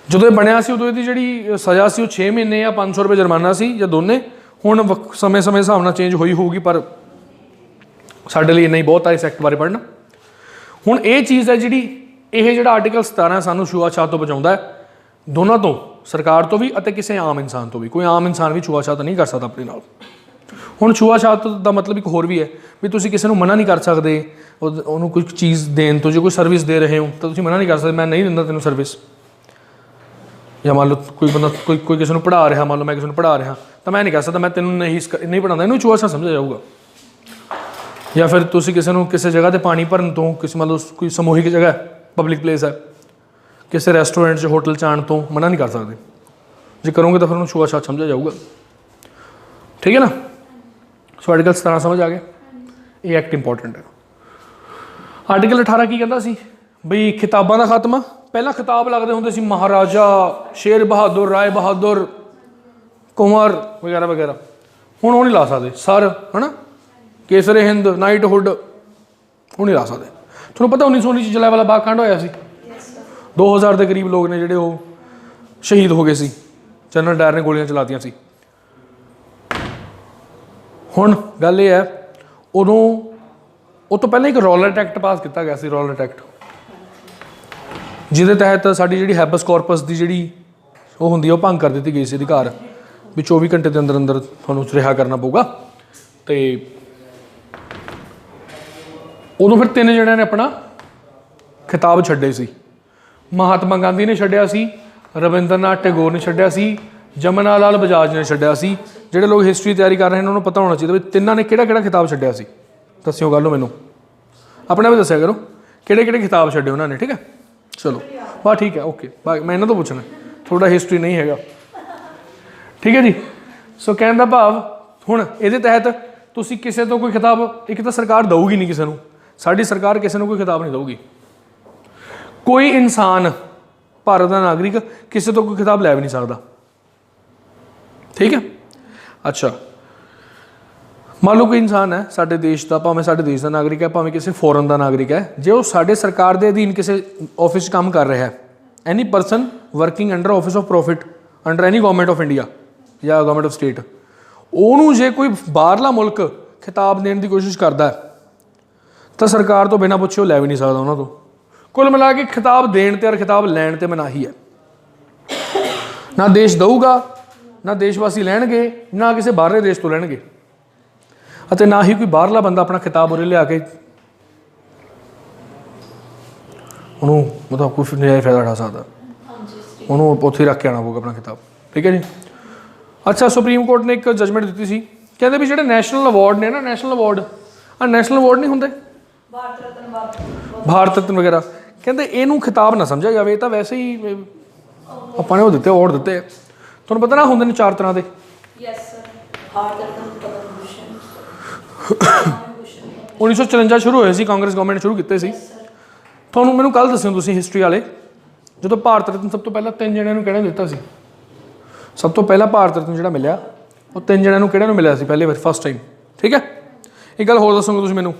ਜਦੋਂ ਇਹ ਬਣਿਆ ਸੀ ਉਦੋਂ ਇਹਦੀ ਜਿਹੜੀ ਸਜ਼ਾ ਸੀ ਉਹ 6 ਮਹੀਨੇ ਜਾਂ 500 ਰੁਪਏ ਜੁਰਮਾਨਾ ਸੀ, ਜਾਂ ਦੋਨੇ। ਹੁਣ ਸਮੇਂ ਹਿਸਾਬ ਨਾਲ ਚੇਂਜ ਹੋਈ ਹੋਊਗੀ, ਪਰ ਸਾਡੇ ਲਈ ਇੰਨਾ ਹੀ ਬਹੁਤ ਆ ਇਸ ਐਕਟ ਬਾਰੇ ਪੜ੍ਹਨਾ। ਹੁਣ ਇਹ ਚੀਜ਼ ਹੈ ਜਿਹੜੀ, ਇਹ ਜਿਹੜਾ ਆਰਟੀਕਲ 17 ਸਾਨੂੰ ਛੂਆ ਛਾਤ ਤੋਂ ਬਚਾਉਂਦਾ ਹੈ, ਦੋਨਾਂ ਤੋਂ, ਸਰਕਾਰ ਤੋਂ ਵੀ ਅਤੇ ਕਿਸੇ ਆਮ ਇਨਸਾਨ ਤੋਂ ਵੀ। ਕੋਈ ਆਮ ਇਨਸਾਨ ਵੀ ਛੂਆ ਛਾਤ ਨਹੀਂ ਕਰ ਸਕਦਾ ਆਪਣੇ ਨਾਲ। ਹੁਣ ਛੂਆ ਛਾਤ ਦਾ ਮਤਲਬ ਇੱਕ ਹੋਰ ਵੀ ਹੈ ਵੀ ਤੁਸੀਂ ਕਿਸੇ ਨੂੰ ਮਨਾ ਨਹੀਂ ਕਰ ਸਕਦੇ ਉਹਨੂੰ ਕੋਈ ਚੀਜ਼ ਦੇਣ ਤੋਂ। ਜੇ ਕੋਈ ਸਰਵਿਸ ਦੇ ਰਹੇ ਹੋ ਤਾਂ ਤੁਸੀਂ ਮਨਾ ਨਹੀਂ ਕਰ ਸਕਦੇ, ਮੈਂ ਨਹੀਂ ਦਿੰਦਾ ਤੈਨੂੰ ਸਰਵਿਸ। ਜਾਂ ਮੰਨ ਲਓ ਕੋਈ ਬੰਦਾ ਕੋਈ ਕਿਸੇ ਨੂੰ ਪੜ੍ਹਾ ਰਿਹਾ, ਮੰਨ ਲਓ ਮੈਂ ਕਿਸੇ ਨੂੰ ਪੜ੍ਹਾ ਰਿਹਾ, ਤਾਂ ਮੈਂ ਨਹੀਂ ਕਹਿ ਸਕਦਾ ਮੈਂ ਤੈਨੂੰ ਨਹੀਂ ਪੜ੍ਹਾਉਂਦਾ। ਇਹਨੂੰ ਛੂਆ ਛਾਤ ਸਮਝਿਆ ਜਾਊਗਾ। ਜਾਂ ਫਿਰ ਤੁਸੀਂ ਕਿਸੇ ਨੂੰ ਕਿਸੇ ਜਗ੍ਹਾ 'ਤੇ ਪਾਣੀ ਭਰਨ ਤੋਂ, ਕਿਸੇ ਮੰਨ ਲਓ ਕੋਈ ਸਮੂਹਿਕ ਜਗ੍ਹਾ ਪਬਲਿਕ ਪਲੇਸ ਹੈ, ਕਿਸੇ ਰੈਸਟੋਰੈਂਟ 'ਚ ਹੋਟਲ 'ਚ ਆਉਣ ਤੋਂ ਮਨਾ ਨਹੀਂ ਕਰ ਸਕਦੇ। ਜੇ ਕਰੋਗੇ ਤਾਂ ਫਿਰ ਉਹਨੂੰ ਛੂਆ ਛਾਤ ਸਮਝਿਆ ਜਾਊਗਾ। ਠੀਕ ਹੈ ਨਾ? ਸੋ ਆਰਟੀਕਲ 17 ਸਮਝ ਆ ਗਿਆ। ਇਹ ਐਕਟ ਇੰਪੋਰਟੈਂਟ ਹੈ। ਆਰਟੀਕਲ 18 ਕੀ ਕਹਿੰਦਾ ਸੀ? ਬਈ ਖਿਤਾਬਾਂ ਦਾ ਖਾਤਮਾ। ਪਹਿਲਾਂ ਖਿਤਾਬ ਲੱਗਦੇ ਹੁੰਦੇ ਸੀ ਮਹਾਰਾਜਾ, ਸ਼ੇਰ ਬਹਾਦਰ, ਰਾਏ ਬਹਾਦਰ, ਕੁੰਵਰ ਵਗੈਰਾ ਵਗੈਰਾ। ਹੁਣ ਉਹ ਨਹੀਂ ਲਾ ਸਕਦੇ। ਸਰ, ਹੈ ਨਾ, ਕੇਸਰੇ ਹਿੰਦ, ਨਾਈਟਹੁੱਡ, ਉਹ ਨਹੀਂ ਲਾ ਸਕਦੇ। ਤੁਹਾਨੂੰ ਪਤਾ 1919 'ਚ ਜਲਿਆਂਵਾਲਾ ਬਾਗ ਕਾਂਡ ਹੋਇਆ ਸੀ। 2000 ਦੇ ਕਰੀਬ ਲੋਕ ਨੇ ਜਿਹੜੇ ਉਹ ਸ਼ਹੀਦ ਹੋ ਗਏ ਸੀ। ਜਨਰਲ ਡਾਇਰ ਨੇ ਗੋਲੀਆਂ ਚਲਾਤੀਆਂ ਸੀ। ਹੁਣ ਗੱਲ ਇਹ ਹੈ, ਉਦੋਂ ਉਹ ਤੋਂ ਪਹਿਲਾਂ ਇੱਕ ਰੌਲਟ ਐਕਟ ਪਾਸ ਕੀਤਾ ਗਿਆ ਸੀ, ਰੌਲਟ ਐਕਟ, ਜਿਹਦੇ ਤਹਿਤ ਸਾਡੀ ਜਿਹੜੀ ਹੈਬਸ ਕਾਰਪਸ ਦੀ ਜਿਹੜੀ ਉਹ ਹੁੰਦੀ ਹੈ ਉਹ ਭੰਗ ਕਰ ਦਿੱਤੀ ਗਈ ਸੀ। ਅਧਿਕਾਰ ਵੀ 24 ਘੰਟੇ ਦੇ ਅੰਦਰ ਅੰਦਰ ਤੁਹਾਨੂੰ ਰਿਹਾ ਕਰਨਾ ਪਊਗਾ। ਅਤੇ ਉਦੋਂ ਫਿਰ 3 ਜਣਿਆਂ ਨੇ ਆਪਣਾ ਖਿਤਾਬ ਛੱਡੇ ਸੀ। ਮਹਾਤਮਾ ਗਾਂਧੀ ਨੇ ਛੱਡਿਆ ਸੀ, ਰਵਿੰਦਰਨਾਥ ਟੈਗੋਰ ਨੇ ਛੱਡਿਆ ਸੀ, ਜਮਨਾ ਲਾਲ ਬਜਾਜ ਨੇ ਛੱਡਿਆ ਸੀ। ਜਿਹੜੇ ਲੋਕ ਹਿਸਟਰੀ ਤਿਆਰੀ ਕਰ ਰਹੇ ਨੇ ਉਹਨਾਂ ਨੂੰ ਪਤਾ ਹੋਣਾ ਚਾਹੀਦਾ ਵੀ ਤਿੰਨਾਂ ਨੇ ਕਿਹੜਾ ਖਿਤਾਬ ਛੱਡਿਆ ਸੀ। ਦੱਸਿਓ ਗੱਲ ਮੈਨੂੰ, ਆਪਣੇ ਵੀ ਦੱਸਿਆ ਕਰੋ ਕਿਹੜੇ ਖਿਤਾਬ ਛੱਡੇ ਉਹਨਾਂ ਨੇ। ਠੀਕ ਹੈ, ਚਲੋ ਬਸ ਠੀਕ ਹੈ, ਓਕੇ ਬਾਏ। ਮੈਂ ਇਹਨਾਂ ਤੋਂ ਪੁੱਛਣਾ, ਥੋੜਾ ਹਿਸਟਰੀ ਨਹੀਂ ਹੈਗਾ। ਠੀਕ ਹੈ ਜੀ। ਸੋ ਕਹਿਣ ਦਾ ਭਾਵ, ਹੁਣ ਇਹਦੇ ਤਹਿਤ ਤੁਸੀਂ ਕਿਸੇ ਤੋਂ ਕੋਈ ਖਿਤਾਬ, ਇੱਕ ਤਾਂ ਸਰਕਾਰ ਦਊਗੀ ਨਹੀਂ ਕਿਸੇ ਨੂੰ, ਸਾਡੀ ਸਰਕਾਰ ਕਿਸੇ ਨੂੰ ਕੋਈ ਖਿਤਾਬ ਨਹੀਂ ਦਊਗੀ। ਕੋਈ ਇਨਸਾਨ, ਭਾਰਤ ਦਾ ਨਾਗਰਿਕ, ਕਿਸੇ ਤੋਂ ਕੋਈ ਖਿਤਾਬ ਲੈ ਵੀ ਨਹੀਂ ਸਕਦਾ। ਠੀਕ ਹੈ। ਅੱਛਾ, ਮੰਨ ਲਓ ਕੋਈ ਇਨਸਾਨ ਹੈ ਸਾਡੇ ਦੇਸ਼ ਦਾ, ਭਾਵੇਂ ਸਾਡੇ ਦੇਸ਼ ਦਾ ਨਾਗਰਿਕ ਹੈ, ਭਾਵੇਂ ਕਿਸੇ ਫੋਰਨ ਦਾ ਨਾਗਰਿਕ ਹੈ, ਜੇ ਉਹ ਸਾਡੇ ਸਰਕਾਰ ਦੇ ਅਧੀਨ ਕਿਸੇ ਆਫਿਸ 'ਚ ਕੰਮ ਕਰ ਰਿਹਾ ਹੈ, ਐਨੀ person working under office of profit under any government of India ਜਾਂ ਗਵਰਨਮੈਂਟ ਆਫ ਸਟੇਟ, ਉਹਨੂੰ ਜੇ ਕੋਈ ਬਾਹਰਲਾ ਮੁਲਕ ਖਿਤਾਬ ਦੇਣ ਦੀ ਕੋਸ਼ਿਸ਼ ਕਰਦਾ ਤਾਂ ਸਰਕਾਰ ਤੋਂ ਬਿਨਾਂ ਪੁੱਛੇ ਉਹ ਲੈ ਵੀ ਨਹੀਂ ਸਕਦਾ ਉਹਨਾਂ ਤੋਂ। ਕੁੱਲ ਮਿਲਾ ਕੇ ਖਿਤਾਬ ਦੇਣ 'ਤੇ ਔਰ ਖਿਤਾਬ ਲੈਣ 'ਤੇ ਮਨਾਹੀ ਹੈ। ਨਾ ਦੇਸ਼ ਦਊਗਾ, ਨਾ ਦੇਸ਼ ਵਾਸੀ ਲੈਣਗੇ, ਨਾ ਕਿਸੇ ਬਾਹਰਲੇ ਦੇਸ਼ ਤੋਂ ਲੈਣਗੇ, ਅਤੇ ਨਾ ਹੀ ਕੋਈ ਬਾਹਰਲਾ ਬੰਦਾ ਆਪਣਾ ਖਿਤਾਬ ਉਰੇ ਲਿਆ ਕੇ ਉਹਨੂੰ ਮਤਲਬ ਕੁਛ ਨਜਾਇਜ਼ ਫਾਇਦਾ ਉਠਾ ਸਕਦਾ। ਉਹਨੂੰ ਉੱਥੇ ਰੱਖ ਕੇ ਆਉਣਾ ਪਊਗਾ ਆਪਣਾ ਖਿਤਾਬ। ਠੀਕ ਹੈ ਜੀ। ਅੱਛਾ, ਸੁਪਰੀਮ ਕੋਰਟ ਨੇ ਇੱਕ ਜਜਮੈਂਟ ਦਿੱਤੀ ਸੀ, ਕਹਿੰਦੇ ਵੀ ਜਿਹੜੇ ਨੈਸ਼ਨਲ ਅਵਾਰਡ ਨੇ ਨਾ, ਨੈਸ਼ਨਲ ਅਵਾਰਡ ਨਹੀਂ ਹੁੰਦੇ, ਭਾਰਤ ਰਤਨ ਵਗੈਰਾ, ਕਹਿੰਦੇ ਇਹਨੂੰ ਖਿਤਾਬ ਨਾ ਸਮਝਿਆ ਜਾਵੇ। ਇਹ ਤਾਂ ਵੈਸੇ ਹੀ ਆਪਾਂ ਨੇ ਉਹ ਦਿੱਤੇ, ਅਵਾਰਡ ਦਿੱਤੇ। ਤੁਹਾਨੂੰ ਪਤਾ ਨਾ ਹੁੰਦੇ ਨੇ 4 ਤਰ੍ਹਾਂ ਦੇ। 1954 ਸ਼ੁਰੂ ਹੋਏ ਸੀ, ਕਾਂਗਰਸ ਗਵਰਨਮੈਂਟ ਸ਼ੁਰੂ ਕੀਤੇ ਸੀ। ਮੈਨੂੰ ਕੱਲ੍ਹ ਦੱਸਿਓ ਤੁਸੀਂ ਹਿਸਟਰੀ ਵਾਲੇ, ਜਦੋਂ ਭਾਰਤ ਰਤਨ ਸਭ ਤੋਂ ਪਹਿਲਾਂ 3 ਜਣਿਆਂ ਨੂੰ ਕਹਿਣਾ ਦਿੱਤਾ ਸੀ। ਸਭ ਤੋਂ ਪਹਿਲਾਂ ਭਾਰਤ ਰਤਨ ਜਿਹੜਾ ਮਿਲਿਆ ਉਹ 3 ਜਣਿਆਂ ਨੂੰ ਕਿਹੜਿਆਂ ਨੂੰ ਮਿਲਿਆ ਸੀ ਪਹਿਲੇ ਵਾਰ ਫਸਟ ਟਾਈਮ। ਠੀਕ ਹੈ, ਇੱਕ ਗੱਲ ਹੋਰ ਦੱਸੋਗੇ ਤੁਸੀਂ ਮੈਨੂੰ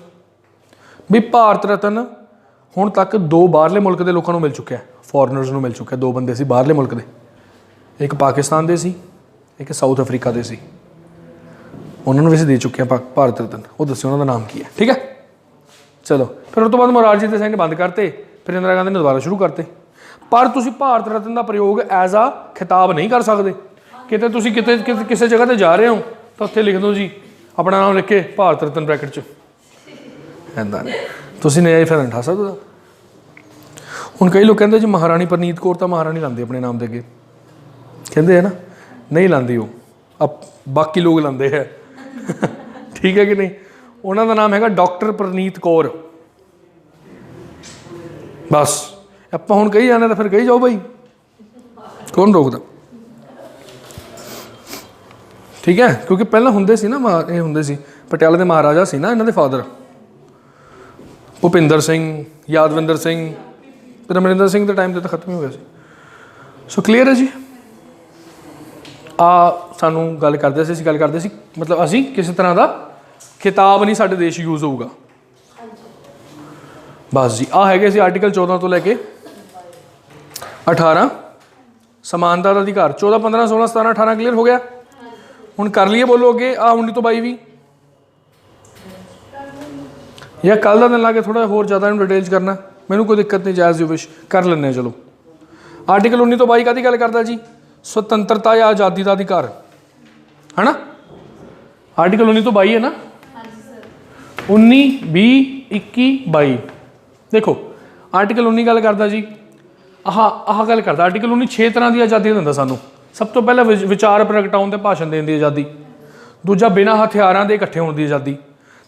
ਵੀ ਭਾਰਤ ਰਤਨ ਹੁਣ ਤੱਕ 2 ਬਾਹਰਲੇ ਮੁਲਕ ਦੇ ਲੋਕਾਂ ਨੂੰ ਮਿਲ ਚੁੱਕਿਆ, ਫੋਰਨਰਸ ਨੂੰ ਮਿਲ ਚੁੱਕਿਆ। 2 ਬੰਦੇ ਸੀ ਬਾਹਰਲੇ ਮੁਲਕ ਦੇ, ਇੱਕ ਪਾਕਿਸਤਾਨ ਦੇ ਸੀ, ਇੱਕ ਸਾਊਥ ਅਫਰੀਕਾ ਦੇ ਸੀ। ਉਹਨਾਂ ਨੂੰ ਵੀ ਅਸੀਂ ਦੇ ਚੁੱਕੇ ਹਾਂ ਭਾਰਤ ਰਤਨ। ਉਹ ਦੱਸਿਓ ਉਹਨਾਂ ਦਾ ਨਾਮ ਕੀ ਹੈ। ਠੀਕ ਹੈ, ਚਲੋ ਫਿਰ ਉਸ ਤੋਂ ਬਾਅਦ ਮੋਰਾਰਜੀ ਦੇਸਾਈ ਨੇ ਬੰਦ ਕਰਤੇ, ਫਿਰ ਇੰਦਰਾ ਗਾਂਧੀ ਨੇ ਦੁਬਾਰਾ ਸ਼ੁਰੂ ਕਰਤੇ। ਪਰ ਤੁਸੀਂ ਭਾਰਤ ਰਤਨ ਦਾ ਪ੍ਰਯੋਗ ਐਜ਼ ਆ ਖਿਤਾਬ ਨਹੀਂ ਕਰ ਸਕਦੇ। ਕਿਤੇ ਤੁਸੀਂ ਕਿਸੇ ਜਗ੍ਹਾ 'ਤੇ ਜਾ ਰਹੇ ਹੋ ਤਾਂ ਉੱਥੇ ਲਿਖ ਦਿਓ ਜੀ ਆਪਣਾ ਨਾਮ ਲਿਖ ਕੇ ਭਾਰਤ ਰਤਨ ਬ੍ਰੈਕਟ 'ਚ, ਇੱਦਾਂ ਨਹੀਂ ਤੁਸੀਂ ਨਜਾਇਜ਼ ਫਾਇਦਾ ਉਠਾ ਸਕਦੇ ਹੋ। ਹੁਣ ਕਈ ਲੋਕ ਕਹਿੰਦੇ ਜੀ ਮਹਾਰਾਣੀ ਪ੍ਰਨੀਤ ਕੌਰ ਤਾਂ ਮਹਾਰਾਣੀ ਲਾਉਂਦੇ ਆਪਣੇ ਨਾਮ ਦੇ ਅੱਗੇ, ਕਹਿੰਦੇ ਹੈ ਨਾ, ਨਹੀਂ ਲਾਉਂਦੀ ਉਹ, ਬਾਕੀ ਲੋਕ ਲਾਉਂਦੇ ਹੈ। ਠੀਕ ਹੈ ਕਿ ਨਹੀਂ? ਉਹਨਾਂ ਦਾ ਨਾਮ ਹੈਗਾ ਡਾਕਟਰ ਪ੍ਰਨੀਤ ਕੌਰ। ਬਸ ਆਪਾਂ ਹੁਣ ਕਹੀ ਜਾਣਾ ਤਾਂ ਫਿਰ ਕਹੀ ਜਾਓ ਭਾਈ, ਕੌਣ ਰੋਕਦਾ? ਠੀਕ ਹੈ, ਕਿਉਂਕਿ ਪਹਿਲਾਂ ਹੁੰਦੇ ਸੀ ਨਾ, ਇਹ ਹੁੰਦੇ ਸੀ ਪਟਿਆਲੇ ਦੇ ਮਹਾਰਾਜਾ ਸੀ ਨਾ ਇਹਨਾਂ ਦੇ ਫਾਦਰ, ਭੁਪਿੰਦਰ ਸਿੰਘ, ਯਾਦਵਿੰਦਰ ਸਿੰਘ, ਫਿਰ ਅਮਰਿੰਦਰ ਸਿੰਘ ਦੇ ਟਾਈਮ 'ਤੇ ਤਾਂ ਖਤਮ ਹੀ ਹੋ ਗਿਆ ਸੀ। ਸੋ ਕਲੀਅਰ ਹੈ ਜੀ। ਸਾਨੂੰ ਗੱਲ ਕਰਦੇ ਸੀ, ਅਸੀਂ ਗੱਲ ਕਰਦੇ ਸੀ ਮਤਲਬ ਅਸੀਂ ਕਿਸੇ ਤਰ੍ਹਾਂ ਦਾ ਖਿਤਾਬ ਨਹੀਂ ਸਾਡੇ ਦੇਸ਼ ਯੂਜ਼ ਹੋਊਗਾ। ਬਸ ਜੀ, ਹੈਗੇ ਸੀ ਆਰਟੀਕਲ 14 ਤੋਂ ਲੈ ਕੇ 18 ਸਮਾਨਤਾ ਦਾ ਅਧਿਕਾਰ। 14, 15, 16, 17, 18 ਕਲੀਅਰ ਹੋ ਗਿਆ। ਹੁਣ ਕਰ ਲਈਏ, ਬੋਲੋ ਅੱਗੇ 19 ਤੋਂ 22 ਵੀ, ਜਾਂ ਕੱਲ੍ਹ ਦਾ ਦਿਨ ਲਾ ਕੇ ਥੋੜ੍ਹਾ ਹੋਰ ਜ਼ਿਆਦਾ ਇਹਨੂੰ ਡਿਟੇਲ 'ਚ ਕਰਨਾ, ਮੈਨੂੰ ਕੋਈ ਦਿੱਕਤ ਨਹੀਂ, ਜਾਇਜ਼ ਵਿਸ਼ ਕਰ ਲੈਂਦੇ ਹਾਂ। ਚਲੋ ਆਰਟੀਕਲ 19 ਤੋਂ 22 ਕਾਹਦੀ ਗੱਲ ਕਰਦਾ ਜੀ? ਸੁਤੰਤਰਤਾ ਜਾਂ ਆਜ਼ਾਦੀ ਦਾ ਅਧਿਕਾਰ, ਹੈ ਨਾ? ਆਰਟੀਕਲ 19 ਤੋਂ 22 ਹੈ ਨਾ? 19, 20, 21, 22 ਦੇਖੋ ਆਰਟੀਕਲ 19 ਗੱਲ ਕਰਦਾ ਜੀ, ਆਹ ਗੱਲ ਕਰਦਾ ਆਰਟੀਕਲ 19 6 ਤਰ੍ਹਾਂ ਦੀ ਆਜ਼ਾਦੀ ਦਿੰਦਾ ਸਾਨੂੰ। ਸਭ ਤੋਂ ਪਹਿਲਾਂ ਵਿਚਾਰ ਪ੍ਰਗਟਾਉਣ ਤੇ ਭਾਸ਼ਣ ਦੇਣ ਦੀ ਆਜ਼ਾਦੀ। ਦੂਜਾ ਬਿਨਾਂ ਹਥਿਆਰਾਂ ਦੇ ਇਕੱਠੇ ਹੋਣ ਦੀ ਆਜ਼ਾਦੀ।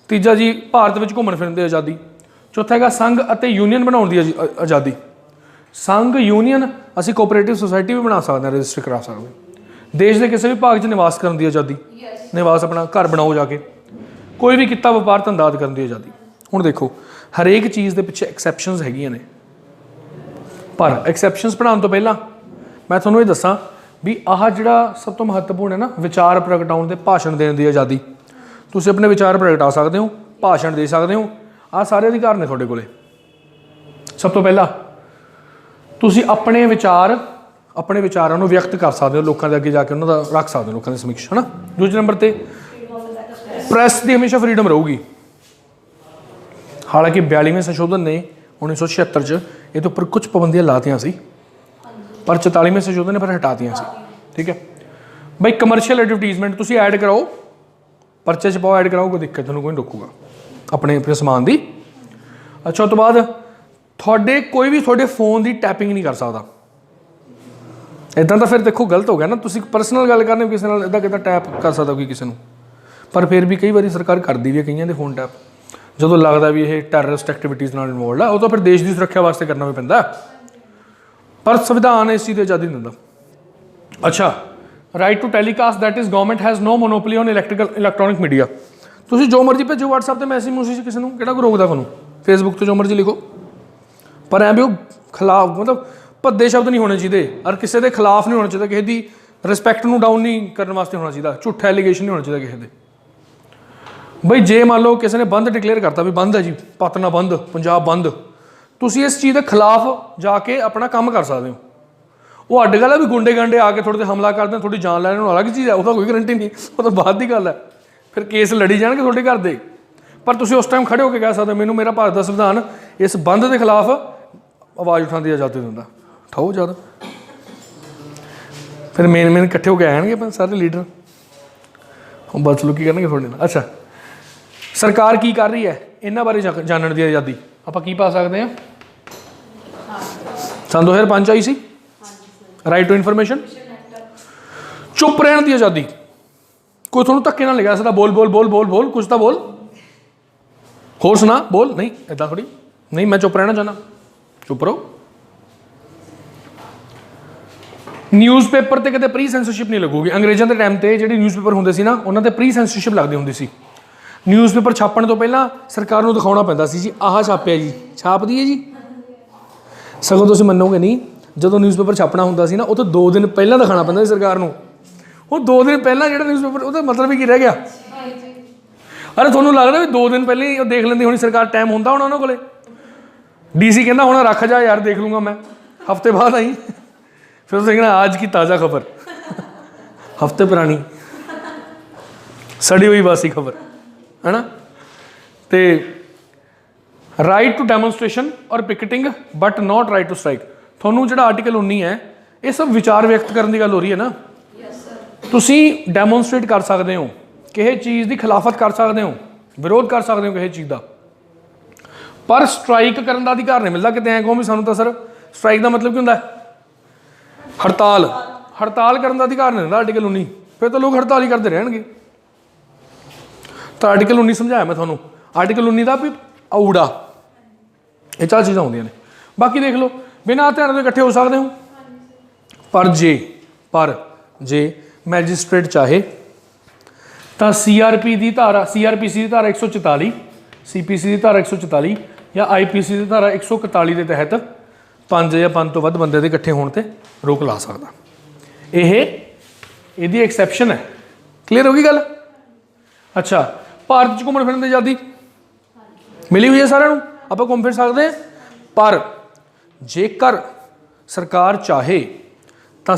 ਤੀਜਾ ਜੀ ਭਾਰਤ ਵਿੱਚ ਘੁੰਮਣ ਫਿਰਨ ਦੀ ਆਜ਼ਾਦੀ। ਚੌਥਾ ਹੈਗਾ ਸੰਘ ਅਤੇ ਯੂਨੀਅਨ ਬਣਾਉਣ ਦੀ ਆਜ਼ਾਦੀ। ਸੰਘ ਯੂਨੀਅਨ ਅਸੀਂ ਕੋਆਪਰੇਟਿਵ ਸੁਸਾਇਟੀ ਵੀ ਬਣਾ ਸਕਦੇ ਹਾਂ, ਰਜਿਸਟਰ ਕਰਾ ਸਕਦੇ ਹਾਂ। ਦੇਸ਼ ਦੇ ਕਿਸੇ ਵੀ ਭਾਗ 'ਚ ਨਿਵਾਸ ਕਰਨ ਦੀ ਆਜ਼ਾਦੀ, ਨਿਵਾਸ ਆਪਣਾ ਘਰ ਬਣਾਓ ਜਾ ਕੇ। ਕੋਈ ਵੀ ਕਿੱਤਾ ਵਪਾਰ ਧੰਦਾ ਕਰਨ ਦੀ ਆਜ਼ਾਦੀ। ਹੁਣ ਦੇਖੋ ਹਰੇਕ ਚੀਜ਼ ਦੇ ਪਿੱਛੇ ਐਕਸੈਪਸ਼ਨਸ ਹੈਗੀਆਂ ਨੇ, ਪਰ ਐਕਸੈਪਸ਼ਨਸ ਪੜ੍ਹਾਉਣ ਤੋਂ ਪਹਿਲਾਂ ਮੈਂ ਤੁਹਾਨੂੰ ਇਹ ਦੱਸਾਂ ਵੀ ਆਹ ਜਿਹੜਾ ਸਭ ਤੋਂ ਮਹੱਤਵਪੂਰਨ ਹੈ ਨਾ, ਵਿਚਾਰ ਪ੍ਰਗਟਾਉਣ ਤੇ ਭਾਸ਼ਣ ਦੇਣ ਦੀ ਆਜ਼ਾਦੀ। ਤੁਸੀਂ ਆਪਣੇ ਵਿਚਾਰ ਪ੍ਰਗਟਾ ਸਕਦੇ ਹੋ, ਭਾਸ਼ਣ ਦੇ ਸਕਦੇ ਹੋ, ਆਹ ਸਾਰੇ ਅਧਿਕਾਰ ਨੇ ਤੁਹਾਡੇ ਕੋਲੇ। ਸਭ ਤੋਂ ਪਹਿਲਾਂ ਤੁਸੀਂ ਆਪਣੇ ਵਿਚਾਰਾਂ ਨੂੰ ਵਿਅਕਤ ਕਰ ਸਕਦੇ ਹੋ, ਲੋਕਾਂ ਦੇ ਅੱਗੇ ਜਾ ਕੇ ਉਹਨਾਂ ਦਾ ਰੱਖ ਸਕਦੇ ਹੋ, ਲੋਕਾਂ ਦੇ ਸਮਿਕਸ਼, ਹੈ ਨਾ? ਦੂਜੇ ਨੰਬਰ 'ਤੇ ਪ੍ਰੈਸ ਦੀ ਹਮੇਸ਼ਾ ਫਰੀਡਮ ਰਹੂਗੀ। ਹਾਲਾਂਕਿ 42ਵੇਂ ਸੰਸ਼ੋਧਨ ਨੇ 1976 'ਚ ਇਹਦੇ ਉੱਪਰ ਕੁਝ ਪਾਬੰਦੀਆਂ ਲਾਤੀਆਂ ਸੀ, ਪਰ 44ਵੇਂ ਸੰਸ਼ੋਧਨ ਨੇ ਫਿਰ ਹਟਾਤੀਆਂ ਸੀ। ਠੀਕ ਹੈ ਬਈ, ਕਮਰਸ਼ੀਅਲ ਐਡਵਰਟੀਜ਼ਮੈਂਟ ਤੁਸੀਂ ਐਡ ਕਰਾਓ, ਪਰਚੇ 'ਚ ਪਾਓ, ਐਡ ਕਰਾਓ, ਕੋਈ ਦਿੱਕਤ ਤੁਹਾਨੂੰ ਕੋਈ ਨਹੀਂ ਰੋਕੂਗਾ ਆਪਣੇ ਸਮਾਨ ਦੀ। ਅੱਛਾ, ਉਸ ਤੋਂ ਬਾਅਦ ਕੋਈ ਵੀ ਤੁਹਾਡੇ ਫੋਨ ਦੀ ਟੈਪਿੰਗ ਨਹੀਂ ਕਰ ਸਕਦਾ। ਇੱਦਾਂ ਤਾਂ ਫਿਰ ਦੇਖੋ ਗਲਤ ਹੋ ਗਿਆ ਨਾ, ਤੁਸੀਂ ਪਰਸਨਲ ਗੱਲ ਕਰਨੀ ਕਿਸੇ ਨਾਲ, ਇੱਦਾਂ ਕਿੱਦਾਂ ਟੈਪ ਕਰ ਸਕਦਾ ਕੋਈ ਕਿਸੇ ਨੂੰ? ਪਰ ਫਿਰ ਵੀ ਕਈ ਵਾਰੀ ਸਰਕਾਰ ਕਰਦੀ ਵੀ ਹੈ ਕਈਆਂ ਦੇ ਫੋਨ ਟੈਪ, ਜਦੋਂ ਲੱਗਦਾ ਵੀ ਇਹ ਟੈਰਰਿਸਟ ਐਕਟੀਵਿਟੀਜ਼ ਨਾਲ ਇਨਵੋਲਡ ਆ। ਉਹ ਤਾਂ ਫਿਰ ਦੇਸ਼ ਦੀ ਸੁਰੱਖਿਆ ਵਾਸਤੇ ਕਰਨਾ ਵੀ ਪੈਂਦਾ, ਪਰ ਸੰਵਿਧਾਨ ਇਸ ਚੀਜ਼ ਦੀ ਆਜ਼ਾਦੀ ਦਿੰਦਾ। ਅੱਛਾ, right to telecast that is government has no monopoly on electronic media. ਤੁਸੀਂ ਜੋ ਮਰਜ਼ੀ ਭੇਜੋ WhatsApp 'ਤੇ ਮੈਸੇਜ ਕਿਸੇ ਨੂੰ, ਕਿਹੜਾ ਕੋਈ ਰੋਕਦਾ ਤੁਹਾਨੂੰ? ਫੇਸਬੁੱਕ 'ਤੇ ਜੋ ਮਰਜ਼ੀ ਲਿਖੋ, ਪਰ ਐਂ ਵੀ ਉਹ ਖਿਲਾਫ ਮਤਲਬ ਭੱਦੇ ਸ਼ਬਦ ਨਹੀਂ ਹੋਣੇ ਚਾਹੀਦੇ, ਔਰ ਕਿਸੇ ਦੇ ਖਿਲਾਫ ਨਹੀਂ ਹੋਣਾ ਚਾਹੀਦਾ, ਕਿਸੇ ਦੀ ਰਿਸਪੈਕਟ ਨੂੰ ਡਾਊਨ ਨਹੀਂ ਕਰਨ ਵਾਸਤੇ ਹੋਣਾ ਚਾਹੀਦਾ, ਝੂਠਾ ਐਲੀਗੇਸ਼ਨ ਨਹੀਂ ਹੋਣਾ ਚਾਹੀਦਾ ਕਿਸੇ ਦੇ। ਬਈ ਜੇ ਮੰਨ ਲਓ ਕਿਸੇ ਨੇ ਬੰਦ ਡਿਕਲੇਅਰ ਕਰਤਾ ਵੀ ਬੰਦ ਹੈ ਜੀ, ਪਤਨਾ ਬੰਦ, ਪੰਜਾਬ ਬੰਦ, ਤੁਸੀਂ ਇਸ ਚੀਜ਼ ਦੇ ਖਿਲਾਫ ਜਾ ਕੇ ਆਪਣਾ ਕੰਮ ਕਰ ਸਕਦੇ ਹੋ। ਉਹ ਅੱਡ ਗੱਲ ਹੈ ਵੀ ਗੁੰਡੇ ਗਾਂਡੇ ਆ ਕੇ ਤੁਹਾਡੇ 'ਤੇ ਹਮਲਾ ਕਰਦੇ, ਤੁਹਾਡੀ ਜਾਨ ਲੈਣ ਨੂੰ ਅਲੱਗ ਚੀਜ਼ ਹੈ, ਉਹਦਾ ਕੋਈ ਗਰੰਟੀ ਨਹੀਂ, ਉਹ ਤਾਂ ਬਾਅਦ ਦੀ ਗੱਲ ਹੈ, ਫਿਰ ਕੇਸ ਲੜੀ ਜਾਣਗੇ ਤੁਹਾਡੇ ਘਰ ਦੇ। ਪਰ ਤੁਸੀਂ ਉਸ ਟਾਈਮ ਖੜੇ ਹੋ ਕੇ ਕਹਿ ਸਕਦੇ ਮੈਨੂੰ ਮੇਰਾ ਭਾਰਤ ਦਾ ਸੰਵਿਧਾਨ ਇਸ ਬੰਦ ਦੇ ਖਿਲਾਫ ਆਵਾਜ਼ ਉਠਾਉਣ ਦੀ ਆਜ਼ਾਦੀ ਦਿੰਦਾ। ਉਠਾਓ ਜ਼ਿਆਦਾ, ਫਿਰ ਮੇਨ ਇਕੱਠੇ ਹੋ ਕੇ ਆਣਗੇ ਪਰ ਸਾਰੇ ਲੀਡਰ, ਹੁਣ ਬਸ ਲੋਕ ਕੀ ਕਰਨਗੇ ਤੁਹਾਡੇ ਨਾਲ। ਅੱਛਾ, ਸਰਕਾਰ ਕੀ ਕਰ ਰਹੀ ਹੈ ਇਹਨਾਂ ਬਾਰੇ ਜਾਣਨ ਦੀ ਆਜ਼ਾਦੀ ਆਪਾਂ ਕੀ ਪਾ ਸਕਦੇ ਹਾਂ? ਸੰਨ 2005 ਆਈ ਸੀ ਰਾਈਟ ਟੂ ਇਨਫੋਰਮੇਸ਼ਨ। ਚੁੱਪ ਰਹਿਣ ਦੀ ਆਜ਼ਾਦੀ, ਕੋਈ ਤੁਹਾਨੂੰ ਧੱਕੇ ਨਾਲ ਲਿਖਿਆ ਸਕਦਾ, ਬੋਲ ਬੋਲ ਬੋਲ ਬੋਲ ਬੋਲ, ਕੁਛ ਤਾਂ ਬੋਲ, ਹੋਰ ਸੁਣਾ, ਬੋਲ, ਨਹੀਂ ਇੱਦਾਂ ਥੋੜ੍ਹੀ, ਨਹੀਂ ਮੈਂ ਚੁੱਪ ਰਹਿਣਾ ਚਾਹੁੰਦਾ, ਚੁੱਪ ਰਹੋ। ਨਿਊਜ਼ਪੇਪਰ 'ਤੇ ਕਿਤੇ ਪ੍ਰੀ ਸੈਂਸਰਸ਼ਿਪ ਨਹੀਂ ਲੱਗੂਗੀ। ਅੰਗਰੇਜ਼ਾਂ ਦੇ ਟਾਈਮ 'ਤੇ ਜਿਹੜੇ ਨਿਊਜ਼ਪੇਪਰ ਹੁੰਦੇ ਸੀ ਨਾ, ਉਹਨਾਂ 'ਤੇ ਪ੍ਰੀ ਸੈਂਸਰਸ਼ਿਪ ਲੱਗਦੀ ਹੁੰਦੀ ਸੀ। ਨਿਊਜ਼ਪੇਪਰ ਛਾਪਣ ਤੋਂ ਪਹਿਲਾਂ ਸਰਕਾਰ ਨੂੰ ਦਿਖਾਉਣਾ ਪੈਂਦਾ ਸੀ ਜੀ ਆਹ ਛਾਪਿਆ ਜੀ, ਛਾਪਦੀ ਹੈ ਜੀ। ਸਗੋਂ ਤੁਸੀਂ ਮੰਨੋਗੇ ਨਹੀਂ, ਜਦੋਂ ਨਿਊਜ਼ਪੇਪਰ ਛਾਪਣਾ ਹੁੰਦਾ ਸੀ ਨਾ, ਉਹ ਤੋਂ 2 ਦਿਨ ਪਹਿਲਾਂ ਦਿਖਾਉਣਾ ਪੈਂਦਾ ਸੀ ਸਰਕਾਰ ਨੂੰ ਉਹ 2 ਦਿਨ ਪਹਿਲਾਂ ਜਿਹੜਾ ਨਿਊਜ਼ਪੇਪਰ ਉਹਦਾ ਮਤਲਬ ਹੀ ਕੀ ਰਹਿ ਗਿਆ। ਅਰੇ ਤੁਹਾਨੂੰ ਲੱਗਦਾ ਵੀ 2 ਦਿਨ ਪਹਿਲਾਂ ਹੀ ਉਹ ਦੇਖ ਲੈਂਦੀ ਹੋਣੀ ਸਰਕਾਰ, ਟਾਈਮ ਹੁੰਦਾ ਹੋਣਾ ਉਹਨਾਂ ਕੋਲੇ। ਡੀਸੀ ਕਹਿੰਦਾ ਹੁਣ ਰੱਖ ਜਾ ਯਾਰ, ਦੇਖ ਲੂੰਗਾ ਮੈਂ, ਹफ्ते बाद आई। फिर उसने कहना आज की ताज़ा खबर, हफ्ते पुरानी सड़ी हुई बासी खबर, है ना। तो राइट टू डैमोनस्ट्रेशन और picketing but not right to strike. ਤੁਹਾਨੂੰ ਜਿਹੜਾ ਆਰਟੀਕਲ 19 ਹੈ ਇਹ ਸਭ ਵਿਚਾਰ ਵਿਅਕਤ ਕਰਨ ਦੀ ਗੱਲ ਹੋ ਰਹੀ ਹੈ ਨਾ। ਤੁਸੀਂ ਡੈਮੋਨਸਟ੍ਰੇਟ ਕਰ ਸਕਦੇ ਹੋ, ਕਿਸੇ ਚੀਜ਼ ਦੀ ਖਿਲਾਫਤ ਕਰ ਸਕਦੇ ਹੋ, ਵਿਰੋਧ ਕਰ ਸਕਦੇ ਹੋ ਕਿਸੇ ਚੀਜ਼ ਦਾ, ਪਰ ਸਟ੍ਰਾਈਕ ਕਰਨ ਦਾ ਅਧਿਕਾਰ ਨਹੀਂ ਮਿਲਦਾ। ਕਿਤੇ ਐਂ ਕਹੋ ਵੀ ਸਾਨੂੰ ਤਾਂ ਸਰ ਸਟ੍ਰਾਈਕ ਦਾ ਮਤਲਬ ਕੀ ਹੁੰਦਾ ਹੈ? ਹੜਤਾਲ। ਹੜਤਾਲ ਕਰਨ ਦਾ ਅਧਿਕਾਰ ਨਹੀਂ ਦਿੰਦਾ ਆਰਟੀਕਲ 19। ਫਿਰ ਤਾਂ ਲੋਕ ਹੜਤਾਲ ਹੀ ਕਰਦੇ ਰਹਿਣਗੇ। ਤਾਂ ਆਰਟੀਕਲ 19 ਸਮਝਾਇਆ ਮੈਂ ਤੁਹਾਨੂੰ। ਆਰਟੀਕਲ 19 ਦਾ ਵੀ ਆਊੜਾ, ਇਹ 4 ਚੀਜ਼ਾਂ ਹੁੰਦੀਆਂ ਨੇ। ਬਾਕੀ ਦੇਖ ਲਓ, ਬਿਨਾਂ ਧਿਆਨ ਤੋਂ ਇਕੱਠੇ ਹੋ ਸਕਦੇ ਹੋ। ਪਰ ਜੇ ਮੈਜਿਸਟ੍ਰੇਟ ਚਾਹੇ ਤਾਂ CRP ਦੀ ਧਾਰਾ, CRPC ਦੀ ਧਾਰਾ 144, CPC ਦੀ ਧਾਰਾ 144 ਜਾਂ IPC ਦੀ ਧਾਰਾ 141 ਦੇ ਤਹਿਤ 5 ਜਾਂ 5 ਤੋਂ ਵੱਧ ਬੰਦੇ ਦੇ ਇਕੱਠੇ ਹੋਣ ਤੇ ਰੋਕ ਲਾ ਸਕਦਾ। ਇਹਦੀ ਐਕਸੈਪਸ਼ਨ ਹੈ। ਕਲੀਅਰ ਹੋ ਗਈ ਗੱਲ? ਅੱਛਾ, ਭਾਰਤ 'ਚ ਘੁੰਮਣ ਫਿਰਨ ਦੀ ਆਜ਼ਾਦੀ ਮਿਲੀ ਹੋਈ ਹੈ ਸਾਰਿਆਂ ਨੂੰ, ਆਪਾਂ ਘੁੰਮ ਫਿਰ ਸਕਦੇ ਹਾਂ। ਪਰ ਜੇਕਰ ਸਰਕਾਰ ਚਾਹੇ ਤਾਂ